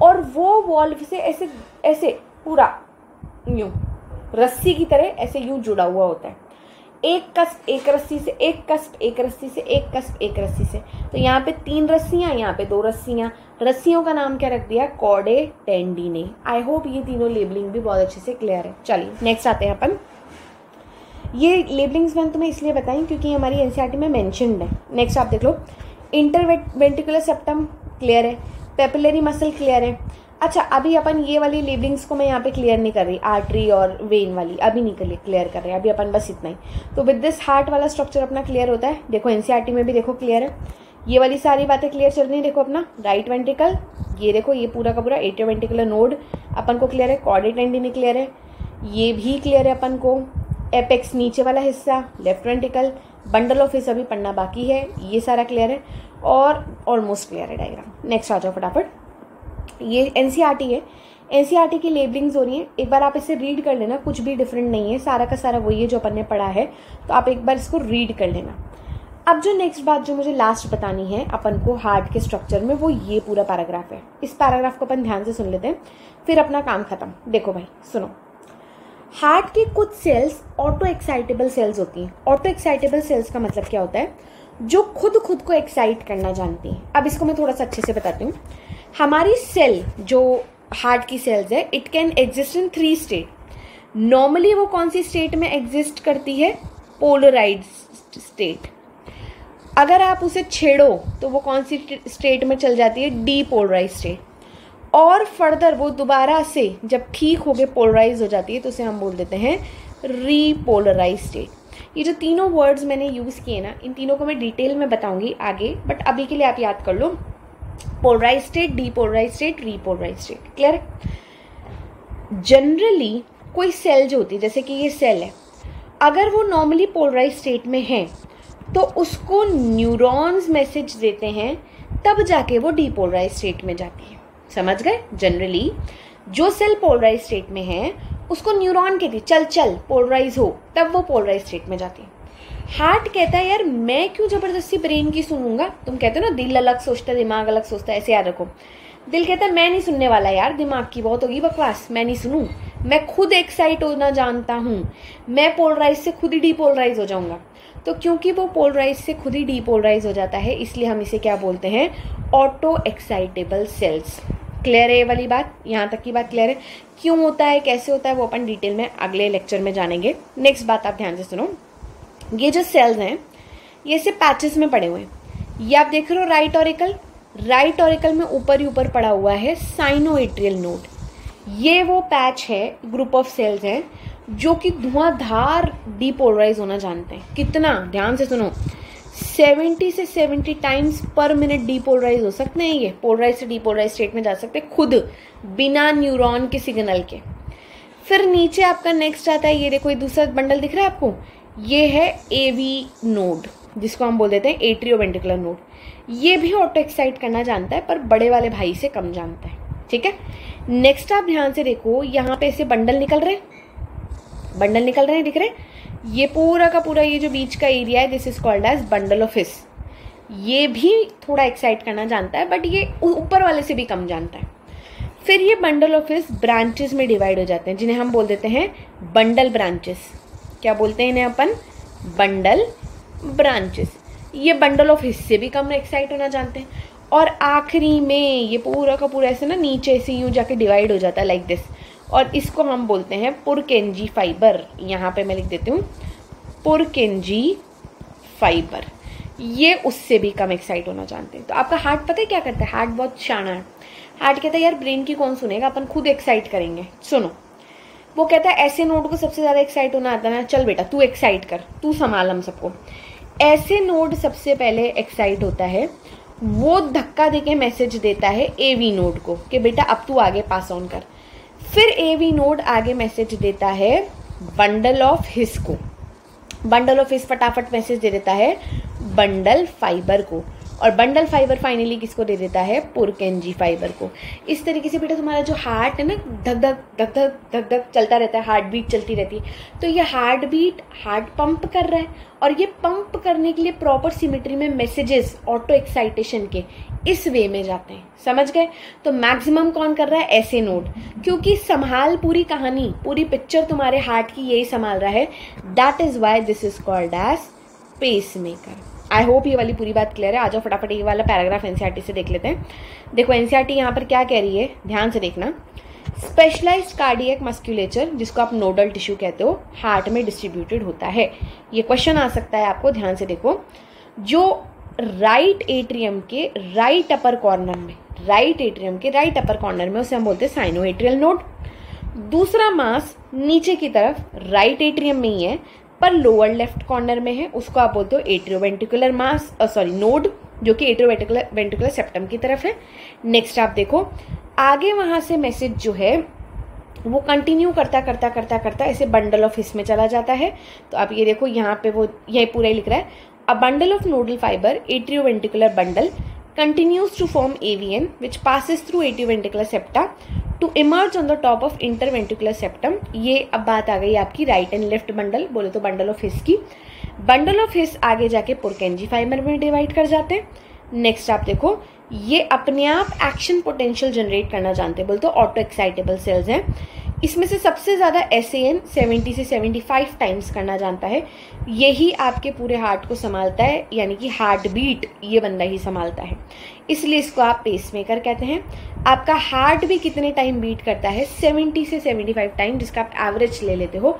और वो वॉल्व से ऐसे ऐसे पूरा यूं रस्सी की तरह ऐसे यूं जुड़ा हुआ होता है। एक कस्प एक रस्सी से, एक कस्प एक रस्सी से, एक कस्प एक रस्सी से। तो यहाँ पे 3 रस्सियाँ, यहाँ पे 2 रस्सियाँ। रस्सियों का नाम क्या रख दिया? कॉर्डे टेंडिने। आई होप ये तीनों लेबलिंग भी बहुत अच्छे से क्लियर है। चलिए नेक्स्ट आते हैं अपन। ये लेबलिंग्स मैंने तुम्हें इसलिए बताई क्योंकि हमारी एनसीईआरटी में मेंशन्ड है। नेक्स्ट आप देख लो, इंटरवेंट्रिकुलर सेप्टम क्लियर है, पेपिलरी मसल क्लियर है। अच्छा अभी अपन ये वाली लेबलिंग्स को मैं यहाँ पे क्लियर नहीं कर रही, आर्टरी और वेन वाली अभी नहीं क्लियर कर रहे, अभी अपन बस इतना ही। तो विद दिस हार्ट वाला स्ट्रक्चर अपना क्लियर होता है। देखो एनसीईआरटी में भी देखो क्लियर है, ये वाली सारी बातें क्लियर चल रही है। देखो अपना राइट वेंट्रिकल, ये देखो ये पूरा का पूरा एट्रियो वेंट्रिकुलर नोड अपन को क्लियर है, कॉर्डे टेंडिने क्लियर है, ये भी क्लियर है अपन को। एपेक्स नीचे वाला हिस्सा, लेफ्ट वेंट्रिकल, बंडल ऑफ हिस्सा अभी पढ़ना बाकी है, ये सारा क्लियर है और ऑलमोस्ट क्लियर है डायग्राम। नेक्स्ट आ जाओ फटाफट। ये एनसीईआरटी है, एनसीईआरटी की लेबलिंग्स हो रही है, एक बार आप इसे रीड कर लेना, कुछ भी डिफरेंट नहीं है, सारा का सारा वही है जो अपन ने पढ़ा है, तो आप एक बार इसको रीड कर लेना। अब जो नेक्स्ट बात जो मुझे लास्ट बतानी है अपन को हार्ट के स्ट्रक्चर में, वो ये पूरा पैराग्राफ है। इस पैराग्राफ को अपन ध्यान से सुन लेते हैं, फिर अपना काम खत्म। देखो भाई सुनो, हार्ट की कुछ सेल्स ऑटो एक्साइटेबल सेल्स होती हैं। ऑटो एक्साइटेबल सेल्स का मतलब क्या होता है? जो खुद को एक्साइट करना जानती हैं। अब इसको मैं थोड़ा सा अच्छे से बताती हूँ। हमारी सेल जो हार्ट की सेल्स है, it can exist in 3 state. Normally वो कौन सी स्टेट में एग्जिस्ट करती है? Polarised state. अगर आप उसे छेड़ो तो वो कौन सी स्टेट में चल जाती है? Depolarise state. और फर्दर वो दोबारा से जब ठीक हो गए पोलराइज हो जाती है तो उसे हम बोल देते हैं रीपोलराइज स्टेट। ये जो तीनों वर्ड्स मैंने यूज़ किए ना, इन तीनों को मैं डिटेल में बताऊंगी आगे, बट अभी के लिए आप याद कर लो, polarize state, depolarize state, repolarize state. Clear है? जनरली कोई सेल जो होती है, जैसे कि ये सेल है, अगर वो नॉर्मली पोलराइज स्टेट में है तो उसको न्यूरॉन्स मैसेज देते हैं, तब जाके वो डीपोलराइज स्टेट में जाती है। समझ गए? जनरली जो सेल पोलराइज स्टेट में है उसको न्यूरॉन कहती है चल चल पोलराइज हो, तब वो पोलराइज स्टेट में जाती है। हार्ट कहता है यार मैं क्यों जबरदस्ती ब्रेन की सुनूंगा। तुम कहते हो ना दिल अलग सोचता है दिमाग अलग सोचता है, ऐसे याद रखो। दिल कहता है मैं नहीं सुनने वाला यार, दिमाग की बहुत होगी बकवास, मैं नहीं सुनूं, मैं खुद एक्साइट होना जानता हूँ, मैं पोलराइज से खुद ही डीपोलराइज हो जाऊंगा। तो क्योंकि वो पोलराइज से खुद ही डीपोलराइज हो जाता है, इसलिए हम इसे क्या बोलते हैं? Auto excitable sales. क्लियर है ये वाली बात? यहाँ तक की बात क्लियर है? क्यों होता है, कैसे होता है, वो अपन डिटेल में अगले लेक्चर में जानेंगे। नेक्स्ट बात आप ध्यान से सुनो, ये जो सेल्स हैं ये ऐसे पैचेस में पड़े हुए हैं। ये आप देख रहे हो राइट ऑरिकल, राइट ऑरिकल में ऊपर ही ऊपर पड़ा हुआ है साइनोएट्रियल नोड। ये वो पैच है, ग्रुप ऑफ सेल्स हैं जो कि धुआंधार डीपोलराइज होना जानते हैं। कितना? ध्यान से सुनो, 70 से 70 टाइम्स पर मिनट डीपोलराइज हो सकते हैं। ये पोलराइज से डीपोलराइज स्टेट में जा सकते हैं खुद, बिना न्यूरॉन के सिग्नल के। फिर नीचे आपका नेक्स्ट आता है, ये देखो ये दूसरा बंडल दिख रहा है आपको, ये है एवी नोड, जिसको हम बोल देते हैं एट्रियो वेंट्रिकुलर नोड। ये भी ऑटो एक्साइट करना जानता है, पर बड़े वाले भाई से कम जानता है। ठीक है? नेक्स्ट आप ध्यान से देखो, यहाँ पे ऐसे बंडल निकल रहे हैं, दिख रहे हैं? ये पूरा का पूरा ये जो बीच का एरिया है, this is called as bundle of His. ये भी थोड़ा एक्साइट करना जानता है, बट ये ऊपर वाले से भी कम जानता है। फिर ये बंडल ऑफ हिस ब्रांचेस में डिवाइड हो जाते हैं, जिन्हें हम बोल देते हैं बंडल ब्रांचेस। क्या बोलते हैं इन्हें अपन? Bundle branches. ये बंडल ऑफ हिस से भी कम एक्साइट होना जानते हैं। और आखिरी में ये पूरा का पूरा ऐसे ना नीचे से यूँ जाके डिवाइड हो जाता है लाइक दिस, और इसको हम बोलते हैं पुरकेंजी फाइबर। यहाँ पे मैं लिख देती हूँ पुरकेंजी फाइबर। ये उससे भी कम एक्साइट होना जानते हैं। तो आपका हार्ट पता है क्या करता है? हार्ट बहुत शाना है। हार्ट कहता है यार ब्रेन की कौन सुनेगा, अपन खुद एक्साइट करेंगे। सुनो, वो कहता है ऐसे नोड को सबसे ज़्यादा एक्साइट होना आता है ना, चल बेटा तू एक्साइट कर, तू संभाल हम सबको। ऐसे नोड सबसे पहले एक्साइट होता है, वो धक्का देके मैसेज देता है एवी नोड को कि बेटा अब तू आगे पास ऑन कर। फिर एवी नोड आगे मैसेज देता है बंडल ऑफ हिस को। बंडल ऑफ हिस फटाफट मैसेज दे देता है बंडल फाइबर को, और बंडल फाइबर फाइनली किसको दे देता है? पुरकेंजी फाइबर को। इस तरीके से बेटा तुम्हारा जो हार्ट है ना, धक धक धक धक धक धक चलता रहता है, हार्ट बीट चलती रहती है। तो ये हार्ट बीट हार्ट पंप कर रहा है, और ये पंप करने के लिए प्रॉपर सिमेट्री में मैसेजेस ऑटो एक्साइटेशन के इस वे में जाते हैं। समझ गए? तो मैक्सिमम कौन कर रहा है? ऐसे नोड, क्योंकि संभाल पूरी कहानी, पूरी पिक्चर तुम्हारे हार्ट की यही संभाल रहा है। That is why this is called as pacemaker. I hope ये वाली पूरी बात क्लियर है। आ जाओ फटाफट ये वाला पैराग्राफ एनसीईआरटी से देख लेते हैं। देखो एनसीईआरटी यहाँ पर क्या कह रही है, ध्यान से देखना। स्पेशलाइज्ड कार्डियक मस्कुलेचर, जिसको आप नोडल टिश्यू कहते हो, हार्ट में डिस्ट्रीब्यूटेड होता है। ये क्वेश्चन आ सकता है आपको, ध्यान से देखो। जो राइट एट्रियम के राइट अपर कॉर्नर में, राइट एट्रियम के राइट अपर कॉर्नर में, उसे हम बोलते हैं साइनोएट्रियल नोड। दूसरा मास नीचे की तरफ राइट एट्रियम में ही है, पर लोअर लेफ्ट कॉर्नर में है, उसको आप बोलते हो एट्रियोवेंट्रिकुलर मास नोड, जो कि एट्रियोवेंट्रिकुलर सेप्टम की तरफ है। नेक्स्ट आप देखो, आगे वहां से मैसेज जो है वो कंटिन्यू करता करता करता करता ऐसे बंडल ऑफ हिस में चला जाता है। तो आप ये देखो यहाँ पे वो ये पूरा ही लिख रहा है, a bundle of nodal fibre atrioventricular bundle continues to form AVN which passes through atrioventricular septa to emerge on the top of interventricular septum। ये अब बात आ गई आपकी राइट एंड लेफ्ट बंडल, बोले तो बंडल ऑफ हिस की। बंडल ऑफ हिस आगे जाके पुरकेंजी फाइबर में डिवाइड कर जाते हैं। नेक्स्ट आप देखो, ये अपने आप एक्शन पोटेंशियल जनरेट करना जानते हैं, बोलते तो ऑटो एक्साइटेबल सेल्स हैं। इसमें से सबसे ज़्यादा SAN 70 से 75 टाइम्स करना जानता है। यही आपके पूरे हार्ट को संभालता है, यानी कि हार्ट बीट ये बंदा ही संभालता है, इसलिए इसको आप पेसमेकर कहते हैं। आपका हार्ट भी कितने टाइम बीट करता है? 70 से 75 टाइम, जिसका आप एवरेज ले लेते हो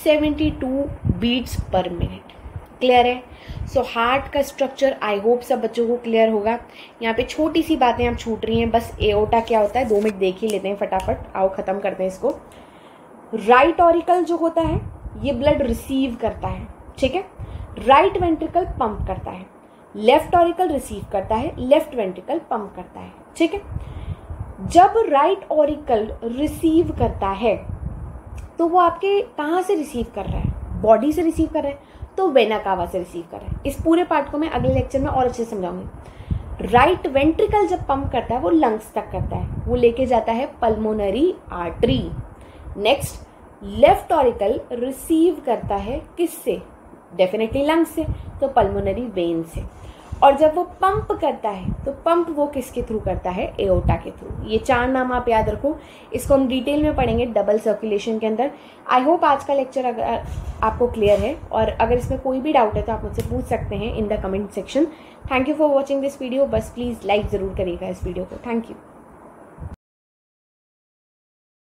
72 बीट्स पर मिनट। क्लियर है? सो हार्ट का स्ट्रक्चर आई होप सब बच्चों को क्लियर होगा। यहाँ पे छोटी सी बातें आप छूट रही हैं, बस एओर्टा क्या होता है 2 मिनट देख ही लेते हैं फटाफट। आओ खत्म करते हैं इसको। राइट ऑरिकल जो होता है ये ब्लड रिसीव करता है, ठीक है। राइट वेंट्रिकल पंप करता है, लेफ्ट ऑरिकल रिसीव करता है, लेफ्ट वेंट्रिकल पंप करता है, ठीक है। जब राइट ऑरिकल रिसीव करता है तो वो आपके कहाँ से रिसीव कर रहा है? बॉडी से रिसीव कर रहा है, तो वेना कावा से रिसीव कर रहा है। इस पूरे पार्ट को मैं अगले लेक्चर में और अच्छे से समझाऊंगी। राइट वेंट्रिकल जब पंप करता है वो लंग्स तक करता है, वो लेके जाता है pulmonary artery. Next, left auricle receive करता है किससे? डेफिनेटली लंग्स से, तो पल्मोनरी वेन से। और जब वो पंप करता है तो पंप वो किसके थ्रू करता है? एओर्टा के थ्रू। ये 4 नाम आप याद रखो, इसको हम डिटेल में पढ़ेंगे डबल सर्कुलेशन के अंदर। आई होप आज का लेक्चर अगर आपको क्लियर है, और अगर इसमें कोई भी डाउट है तो आप मुझसे पूछ सकते हैं in the comment section. Thank you for watching this video. बस प्लीज़ लाइक ज़रूर करिएगा इस वीडियो को। Thank you.